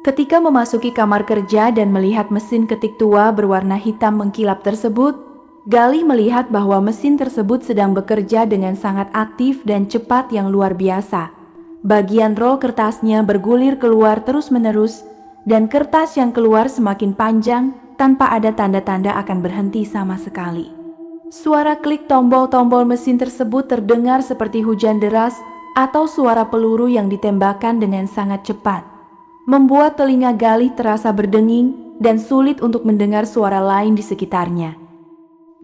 Ketika memasuki kamar kerja dan melihat mesin ketik tua berwarna hitam mengkilap tersebut, Galih melihat bahwa mesin tersebut sedang bekerja dengan sangat aktif dan cepat yang luar biasa. Bagian rol kertasnya bergulir keluar terus-menerus dan kertas yang keluar semakin panjang tanpa ada tanda-tanda akan berhenti sama sekali. Suara klik tombol-tombol mesin tersebut terdengar seperti hujan deras atau suara peluru yang ditembakkan dengan sangat cepat, membuat telinga Galih terasa berdenging dan sulit untuk mendengar suara lain di sekitarnya.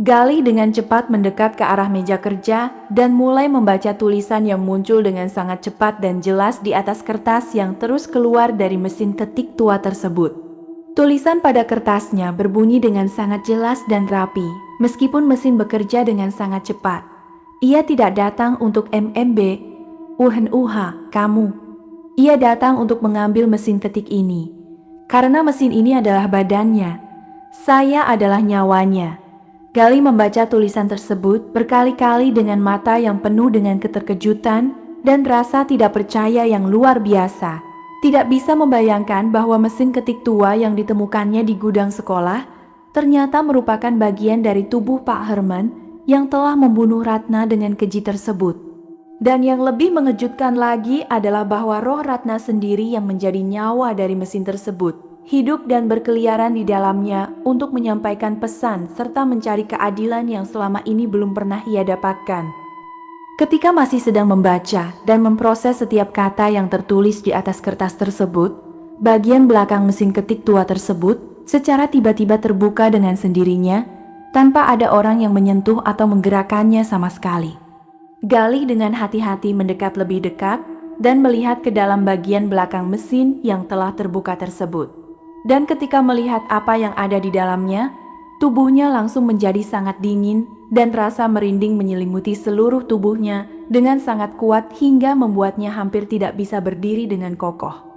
Galih dengan cepat mendekat ke arah meja kerja dan mulai membaca tulisan yang muncul dengan sangat cepat dan jelas di atas kertas yang terus keluar dari mesin ketik tua tersebut. Tulisan pada kertasnya berbunyi dengan sangat jelas dan rapi, meskipun mesin bekerja dengan sangat cepat. Ia tidak datang untuk MMB, UHNUH, kamu. Ia datang untuk mengambil mesin ketik ini. Karena mesin ini adalah badannya, saya adalah nyawanya. Galih membaca tulisan tersebut berkali-kali dengan mata yang penuh dengan keterkejutan dan rasa tidak percaya yang luar biasa. Tidak bisa membayangkan bahwa mesin ketik tua yang ditemukannya di gudang sekolah ternyata merupakan bagian dari tubuh Pak Herman yang telah membunuh Ratna dengan keji tersebut. Dan yang lebih mengejutkan lagi adalah bahwa roh Ratna sendiri yang menjadi nyawa dari mesin tersebut hidup dan berkeliaran di dalamnya untuk menyampaikan pesan serta mencari keadilan yang selama ini belum pernah ia dapatkan. Ketika masih sedang membaca dan memproses setiap kata yang tertulis di atas kertas tersebut, bagian belakang mesin ketik tua tersebut secara tiba-tiba terbuka dengan sendirinya tanpa ada orang yang menyentuh atau menggerakkannya sama sekali. Galih dengan hati-hati mendekat lebih dekat dan melihat ke dalam bagian belakang mesin yang telah terbuka tersebut. Dan ketika melihat apa yang ada di dalamnya, tubuhnya langsung menjadi sangat dingin dan rasa merinding menyelimuti seluruh tubuhnya dengan sangat kuat hingga membuatnya hampir tidak bisa berdiri dengan kokoh.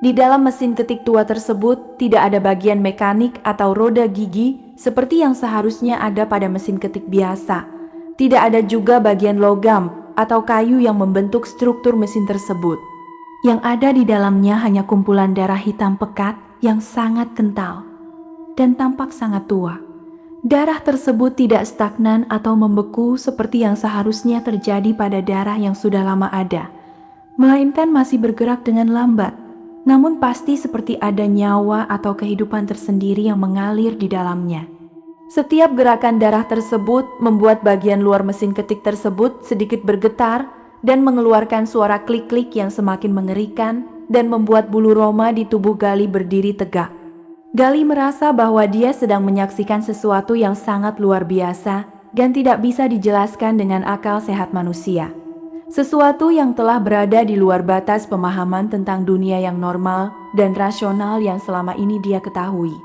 Di dalam mesin ketik tua tersebut tidak ada bagian mekanik atau roda gigi seperti yang seharusnya ada pada mesin ketik biasa. Tidak ada juga bagian logam atau kayu yang membentuk struktur mesin tersebut. Yang ada di dalamnya hanya kumpulan darah hitam pekat yang sangat kental dan tampak sangat tua. Darah tersebut tidak stagnan atau membeku seperti yang seharusnya terjadi pada darah yang sudah lama ada, melainkan masih bergerak dengan lambat, namun pasti seperti ada nyawa atau kehidupan tersendiri yang mengalir di dalamnya. Setiap gerakan darah tersebut membuat bagian luar mesin ketik tersebut sedikit bergetar dan mengeluarkan suara klik-klik yang semakin mengerikan dan membuat bulu roma di tubuh Galih berdiri tegak. Galih merasa bahwa dia sedang menyaksikan sesuatu yang sangat luar biasa dan tidak bisa dijelaskan dengan akal sehat manusia. Sesuatu yang telah berada di luar batas pemahaman tentang dunia yang normal dan rasional yang selama ini dia ketahui.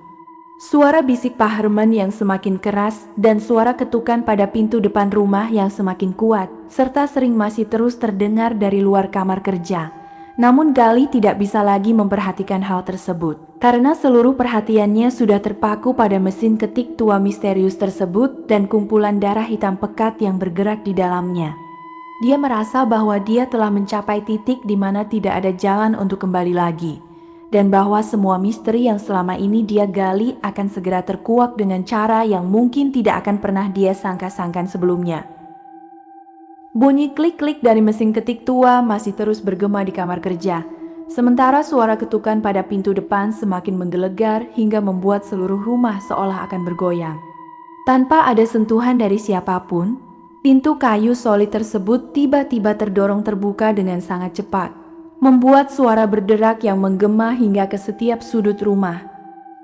Suara bisik Pak Herman yang semakin keras dan suara ketukan pada pintu depan rumah yang semakin kuat serta sering masih terus terdengar dari luar kamar kerja. Namun Gali tidak bisa lagi memperhatikan hal tersebut, karena seluruh perhatiannya sudah terpaku pada mesin ketik tua misterius tersebut dan kumpulan darah hitam pekat yang bergerak di dalamnya. Dia merasa bahwa dia telah mencapai titik di mana tidak ada jalan untuk kembali lagi, dan bahwa semua misteri yang selama ini dia gali akan segera terkuak dengan cara yang mungkin tidak akan pernah dia sangka-sangkan sebelumnya. Bunyi klik-klik dari mesin ketik tua masih terus bergema di kamar kerja, sementara suara ketukan pada pintu depan semakin menggelegar hingga membuat seluruh rumah seolah akan bergoyang. Tanpa ada sentuhan dari siapapun, pintu kayu solid tersebut tiba-tiba terdorong terbuka dengan sangat cepat, membuat suara berderak yang menggema hingga ke setiap sudut rumah.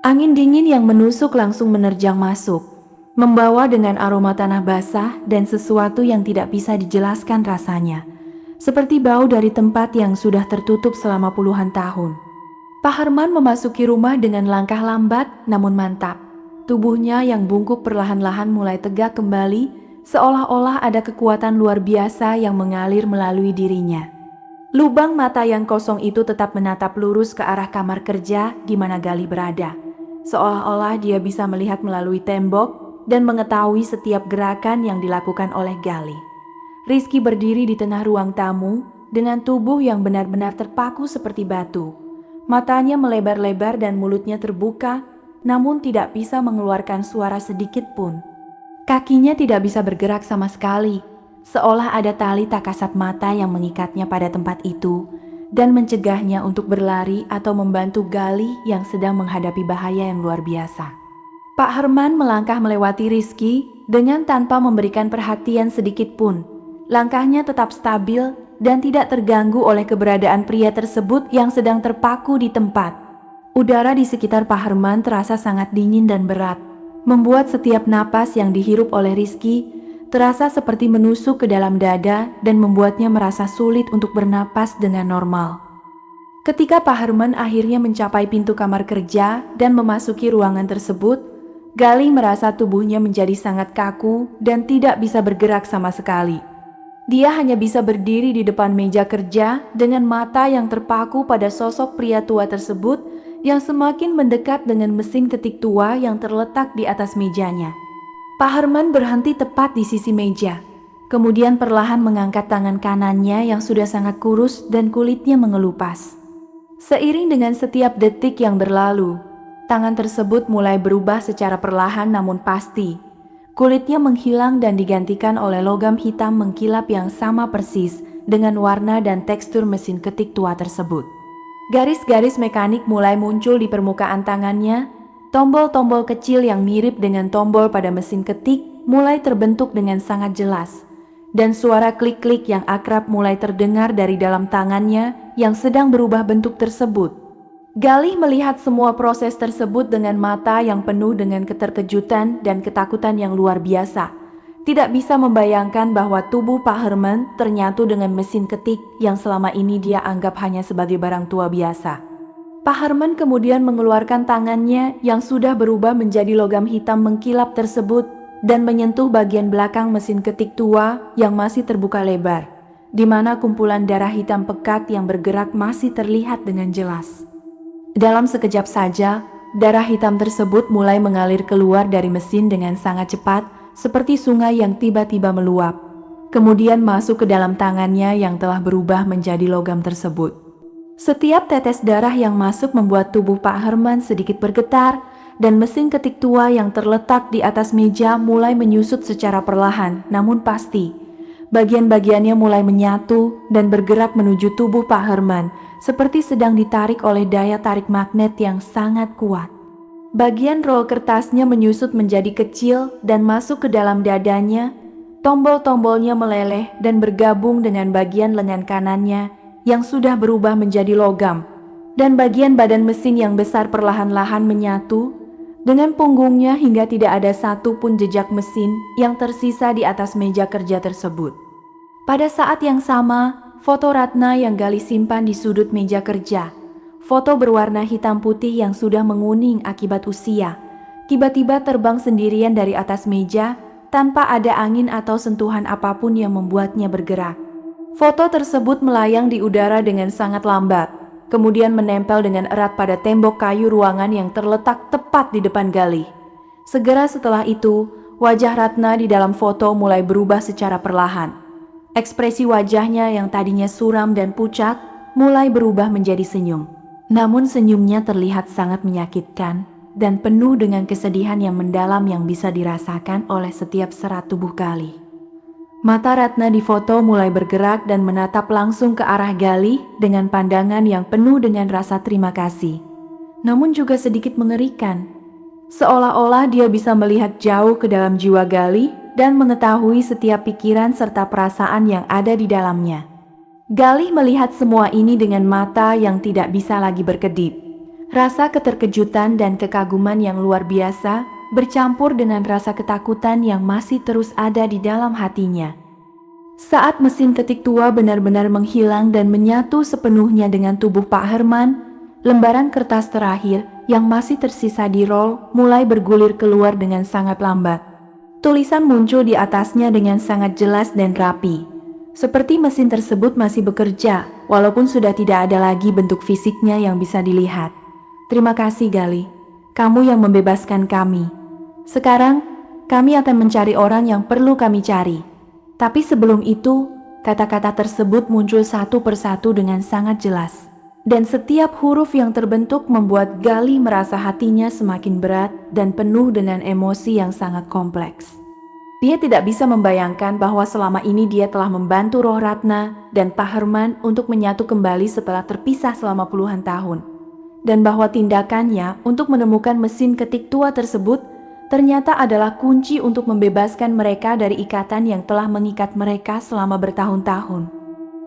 Angin dingin yang menusuk langsung menerjang masuk, membawa dengan aroma tanah basah dan sesuatu yang tidak bisa dijelaskan rasanya, seperti bau dari tempat yang sudah tertutup selama puluhan tahun. Pak Herman memasuki rumah dengan langkah lambat namun mantap. Tubuhnya yang bungkuk perlahan-lahan mulai tegak kembali, seolah-olah ada kekuatan luar biasa yang mengalir melalui dirinya. Lubang mata yang kosong itu tetap menatap lurus ke arah kamar kerja di mana Gali berada, seolah-olah dia bisa melihat melalui tembok dan mengetahui setiap gerakan yang dilakukan oleh Gali. Rizky berdiri di tengah ruang tamu dengan tubuh yang benar-benar terpaku seperti batu. Matanya melebar-lebar dan mulutnya terbuka, namun tidak bisa mengeluarkan suara sedikit pun. Kakinya tidak bisa bergerak sama sekali, seolah ada tali tak kasat mata yang mengikatnya pada tempat itu dan mencegahnya untuk berlari atau membantu Gali yang sedang menghadapi bahaya yang luar biasa. Pak Herman melangkah melewati Rizky dengan tanpa memberikan perhatian sedikit pun. Langkahnya tetap stabil dan tidak terganggu oleh keberadaan pria tersebut yang sedang terpaku di tempat. Udara di sekitar Pak Herman terasa sangat dingin dan berat, membuat setiap napas yang dihirup oleh Rizky terasa seperti menusuk ke dalam dada dan membuatnya merasa sulit untuk bernapas dengan normal. Ketika Pak Herman akhirnya mencapai pintu kamar kerja dan memasuki ruangan tersebut, Gali merasa tubuhnya menjadi sangat kaku dan tidak bisa bergerak sama sekali. Dia hanya bisa berdiri di depan meja kerja dengan mata yang terpaku pada sosok pria tua tersebut yang semakin mendekat dengan mesin ketik tua yang terletak di atas mejanya. Pak Herman berhenti tepat di sisi meja, kemudian perlahan mengangkat tangan kanannya yang sudah sangat kurus dan kulitnya mengelupas. Seiring dengan setiap detik yang berlalu, tangan tersebut mulai berubah secara perlahan namun pasti. Kulitnya menghilang dan digantikan oleh logam hitam mengkilap yang sama persis dengan warna dan tekstur mesin ketik tua tersebut. Garis-garis mekanik mulai muncul di permukaan tangannya. Tombol-tombol kecil yang mirip dengan tombol pada mesin ketik mulai terbentuk dengan sangat jelas. Dan suara klik-klik yang akrab mulai terdengar dari dalam tangannya yang sedang berubah bentuk tersebut. Gali melihat semua proses tersebut dengan mata yang penuh dengan keterkejutan dan ketakutan yang luar biasa. Tidak bisa membayangkan bahwa tubuh Pak Herman ternyatu dengan mesin ketik yang selama ini dia anggap hanya sebagai barang tua biasa. Pak Herman kemudian mengeluarkan tangannya yang sudah berubah menjadi logam hitam mengkilap tersebut dan menyentuh bagian belakang mesin ketik tua yang masih terbuka lebar, di mana kumpulan darah hitam pekat yang bergerak masih terlihat dengan jelas. Dalam sekejap saja, darah hitam tersebut mulai mengalir keluar dari mesin dengan sangat cepat, seperti sungai yang tiba-tiba meluap. Kemudian masuk ke dalam tangannya yang telah berubah menjadi logam tersebut. Setiap tetes darah yang masuk membuat tubuh Pak Herman sedikit bergetar, dan mesin ketik tua yang terletak di atas meja mulai menyusut secara perlahan, namun pasti. Bagian-bagiannya mulai menyatu dan bergerak menuju tubuh Pak Herman, seperti sedang ditarik oleh daya tarik magnet yang sangat kuat. Bagian rol kertasnya menyusut menjadi kecil dan masuk ke dalam dadanya. Tombol-tombolnya meleleh dan bergabung dengan bagian lengan kanannya yang sudah berubah menjadi logam. Dan bagian badan mesin yang besar perlahan-lahan menyatu dengan punggungnya hingga tidak ada satu pun jejak mesin yang tersisa di atas meja kerja tersebut. Pada saat yang sama, foto Ratna yang Gali simpan di sudut meja kerja. Foto berwarna hitam putih yang sudah menguning akibat usia. Tiba-tiba terbang sendirian dari atas meja tanpa ada angin atau sentuhan apapun yang membuatnya bergerak. Foto tersebut melayang di udara dengan sangat lambat, kemudian menempel dengan erat pada tembok kayu ruangan yang terletak tepat di depan Galih. Segera setelah itu, wajah Ratna di dalam foto mulai berubah secara perlahan. Ekspresi wajahnya yang tadinya suram dan pucat mulai berubah menjadi senyum. Namun senyumnya terlihat sangat menyakitkan dan penuh dengan kesedihan yang mendalam yang bisa dirasakan oleh setiap serat tubuh Galih. Mata Ratna di foto mulai bergerak dan menatap langsung ke arah Galih dengan pandangan yang penuh dengan rasa terima kasih. Namun juga sedikit mengerikan. Seolah-olah dia bisa melihat jauh ke dalam jiwa Galih dan mengetahui setiap pikiran serta perasaan yang ada di dalamnya. Galih melihat semua ini dengan mata yang tidak bisa lagi berkedip. Rasa keterkejutan dan kekaguman yang luar biasa bercampur dengan rasa ketakutan yang masih terus ada di dalam hatinya. Saat mesin ketik tua benar-benar menghilang dan menyatu sepenuhnya dengan tubuh Pak Herman, lembaran kertas terakhir yang masih tersisa di roll mulai bergulir keluar dengan sangat lambat. Tulisan muncul di atasnya dengan sangat jelas dan rapi, seperti mesin tersebut masih bekerja walaupun sudah tidak ada lagi bentuk fisiknya yang bisa dilihat. Terima kasih Galih, kamu yang membebaskan kami. Sekarang, kami akan mencari orang yang perlu kami cari. Tapi sebelum itu, kata-kata tersebut muncul satu persatu dengan sangat jelas. Dan setiap huruf yang terbentuk membuat Galih merasa hatinya semakin berat dan penuh dengan emosi yang sangat kompleks. Dia tidak bisa membayangkan bahwa selama ini dia telah membantu roh Ratna dan Pak Herman untuk menyatu kembali setelah terpisah selama puluhan tahun. Dan bahwa tindakannya untuk menemukan mesin ketik tua tersebut ternyata adalah kunci untuk membebaskan mereka dari ikatan yang telah mengikat mereka selama bertahun-tahun.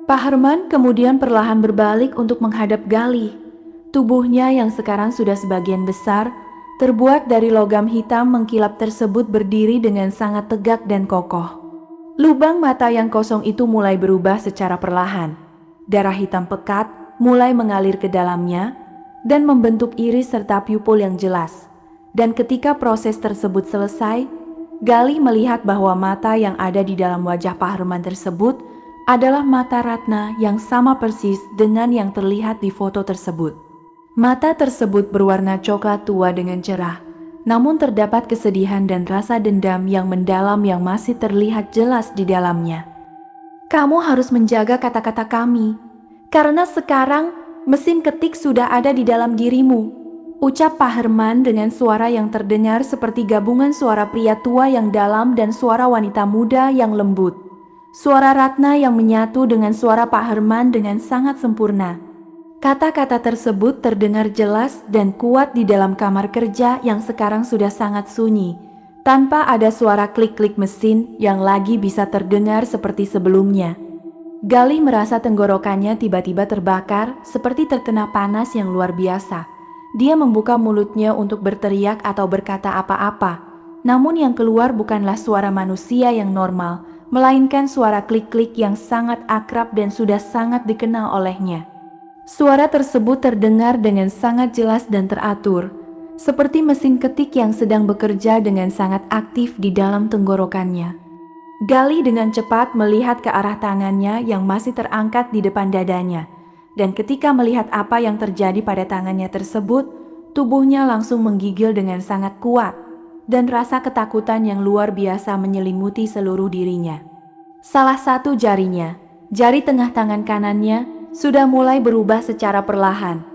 Pak Herman kemudian perlahan berbalik untuk menghadap Galih. Tubuhnya yang sekarang sudah sebagian besar, terbuat dari logam hitam mengkilap tersebut berdiri dengan sangat tegak dan kokoh. Lubang mata yang kosong itu mulai berubah secara perlahan. Darah hitam pekat mulai mengalir ke dalamnya dan membentuk iris serta pupil yang jelas. Dan ketika proses tersebut selesai, Galih melihat bahwa mata yang ada di dalam wajah Pak Herman tersebut adalah mata Ratna yang sama persis dengan yang terlihat di foto tersebut. Mata tersebut berwarna coklat tua dengan cerah, namun terdapat kesedihan dan rasa dendam yang mendalam yang masih terlihat jelas di dalamnya. Kamu harus menjaga kata-kata kami, karena sekarang mesin ketik sudah ada di dalam dirimu. Ucap Pak Herman dengan suara yang terdengar seperti gabungan suara pria tua yang dalam dan suara wanita muda yang lembut. Suara Ratna yang menyatu dengan suara Pak Herman dengan sangat sempurna. Kata-kata tersebut terdengar jelas dan kuat di dalam kamar kerja yang sekarang sudah sangat sunyi, tanpa ada suara klik-klik mesin yang lagi bisa terdengar seperti sebelumnya. Galih merasa tenggorokannya tiba-tiba terbakar seperti terkena panas yang luar biasa. Dia membuka mulutnya untuk berteriak atau berkata apa-apa, namun yang keluar bukanlah suara manusia yang normal, melainkan suara klik-klik yang sangat akrab dan sudah sangat dikenal olehnya. Suara tersebut terdengar dengan sangat jelas dan teratur, seperti mesin ketik yang sedang bekerja dengan sangat aktif di dalam tenggorokannya. Galih dengan cepat melihat ke arah tangannya yang masih terangkat di depan dadanya. Dan ketika melihat apa yang terjadi pada tangannya tersebut, tubuhnya langsung menggigil dengan sangat kuat, dan rasa ketakutan yang luar biasa menyelimuti seluruh dirinya. Salah satu jarinya, jari tengah tangan kanannya, sudah mulai berubah secara perlahan.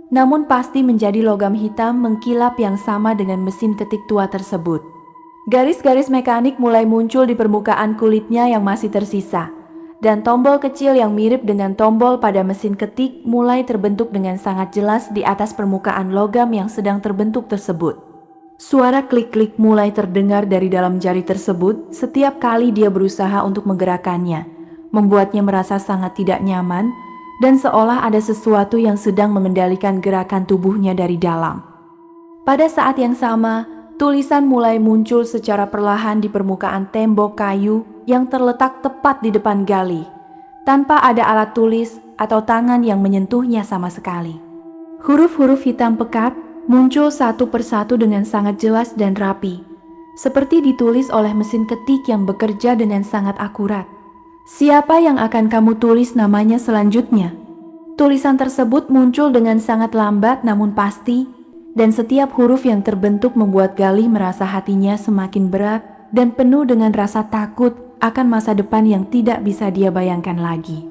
Namun pasti menjadi logam hitam mengkilap yang sama dengan mesin ketik tua tersebut. Garis-garis mekanik mulai muncul di permukaan kulitnya yang masih tersisa. Dan tombol kecil yang mirip dengan tombol pada mesin ketik mulai terbentuk dengan sangat jelas di atas permukaan logam yang sedang terbentuk tersebut. Suara klik-klik mulai terdengar dari dalam jari tersebut setiap kali dia berusaha untuk menggerakkannya, membuatnya merasa sangat tidak nyaman dan seolah ada sesuatu yang sedang mengendalikan gerakan tubuhnya dari dalam. Pada saat yang sama, tulisan mulai muncul secara perlahan di permukaan tembok kayu yang terletak tepat di depan Galih, tanpa ada alat tulis atau tangan yang menyentuhnya sama sekali. Huruf-huruf hitam pekat muncul satu persatu dengan sangat jelas dan rapi, seperti ditulis oleh mesin ketik yang bekerja dengan sangat akurat. Siapa yang akan kamu tulis namanya selanjutnya? Tulisan tersebut muncul dengan sangat lambat namun pasti, dan setiap huruf yang terbentuk membuat Galih merasa hatinya semakin berat dan penuh dengan rasa takut akan masa depan yang tidak bisa dia bayangkan lagi.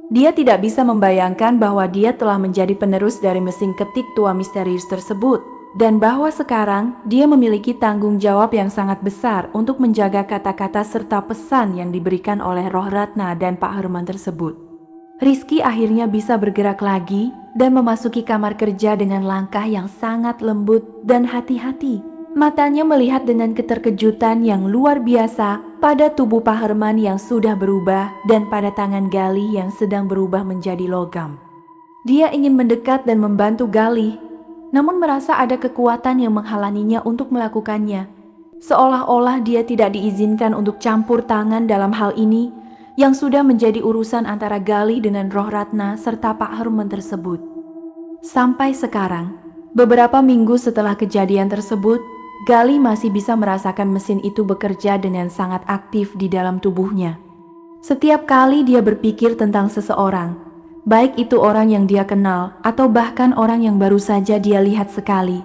Dia tidak bisa membayangkan bahwa dia telah menjadi penerus dari mesin ketik tua misterius tersebut, dan bahwa sekarang dia memiliki tanggung jawab yang sangat besar untuk menjaga kata-kata serta pesan yang diberikan oleh Roh Ratna dan Pak Herman tersebut. Rizky akhirnya bisa bergerak lagi dan memasuki kamar kerja dengan langkah yang sangat lembut dan hati-hati. Matanya melihat dengan keterkejutan yang luar biasa pada tubuh Pak Herman yang sudah berubah dan pada tangan Galih yang sedang berubah menjadi logam. Dia ingin mendekat dan membantu Galih, namun merasa ada kekuatan yang menghalanginya untuk melakukannya. Seolah-olah dia tidak diizinkan untuk campur tangan dalam hal ini yang sudah menjadi urusan antara Galih dengan Roh Ratna serta Pak Herman tersebut. Sampai sekarang, beberapa minggu setelah kejadian tersebut, Galih masih bisa merasakan mesin itu bekerja dengan sangat aktif di dalam tubuhnya. Setiap kali dia berpikir tentang seseorang, baik itu orang yang dia kenal atau bahkan orang yang baru saja dia lihat sekali,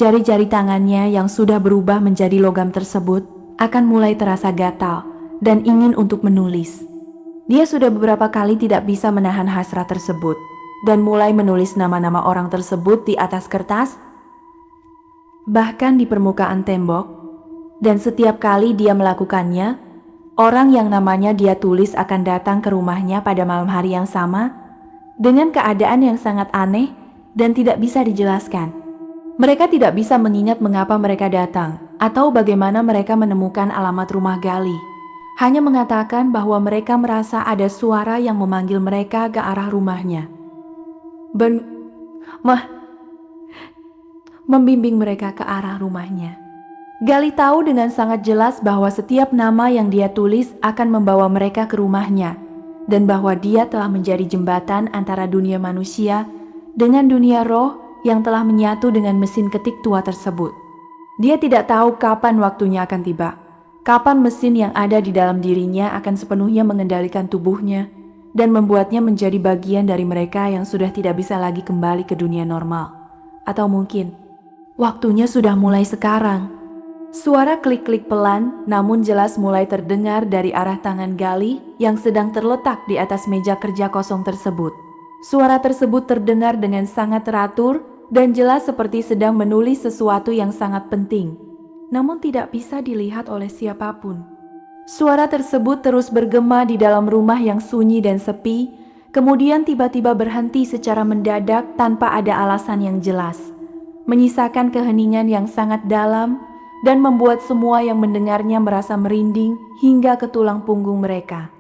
jari-jari tangannya yang sudah berubah menjadi logam tersebut akan mulai terasa gatal dan ingin untuk menulis. Dia sudah beberapa kali tidak bisa menahan hasrat tersebut dan mulai menulis nama-nama orang tersebut di atas kertas, bahkan di permukaan tembok, dan setiap kali dia melakukannya, orang yang namanya dia tulis akan datang ke rumahnya pada malam hari yang sama dengan keadaan yang sangat aneh dan tidak bisa dijelaskan. Mereka tidak bisa mengingat mengapa mereka datang atau bagaimana mereka menemukan alamat rumah Galih. Hanya mengatakan bahwa mereka merasa ada suara yang memanggil mereka ke arah rumahnya. Membimbing mereka ke arah rumahnya. Galih tahu dengan sangat jelas bahwa setiap nama yang dia tulis akan membawa mereka ke rumahnya, dan bahwa dia telah menjadi jembatan antara dunia manusia dengan dunia roh yang telah menyatu dengan mesin ketik tua tersebut. Dia tidak tahu kapan waktunya akan tiba. Kapan mesin yang ada di dalam dirinya akan sepenuhnya mengendalikan tubuhnya dan membuatnya menjadi bagian dari mereka yang sudah tidak bisa lagi kembali ke dunia normal. Atau mungkin, waktunya sudah mulai sekarang. Suara klik-klik pelan namun jelas mulai terdengar dari arah tangan Galih yang sedang terletak di atas meja kerja kosong tersebut. Suara tersebut terdengar dengan sangat teratur dan jelas seperti sedang menulis sesuatu yang sangat penting, namun tidak bisa dilihat oleh siapapun. Suara tersebut terus bergema di dalam rumah yang sunyi dan sepi, kemudian tiba-tiba berhenti secara mendadak tanpa ada alasan yang jelas, menyisakan keheningan yang sangat dalam dan membuat semua yang mendengarnya merasa merinding hingga ke tulang punggung mereka.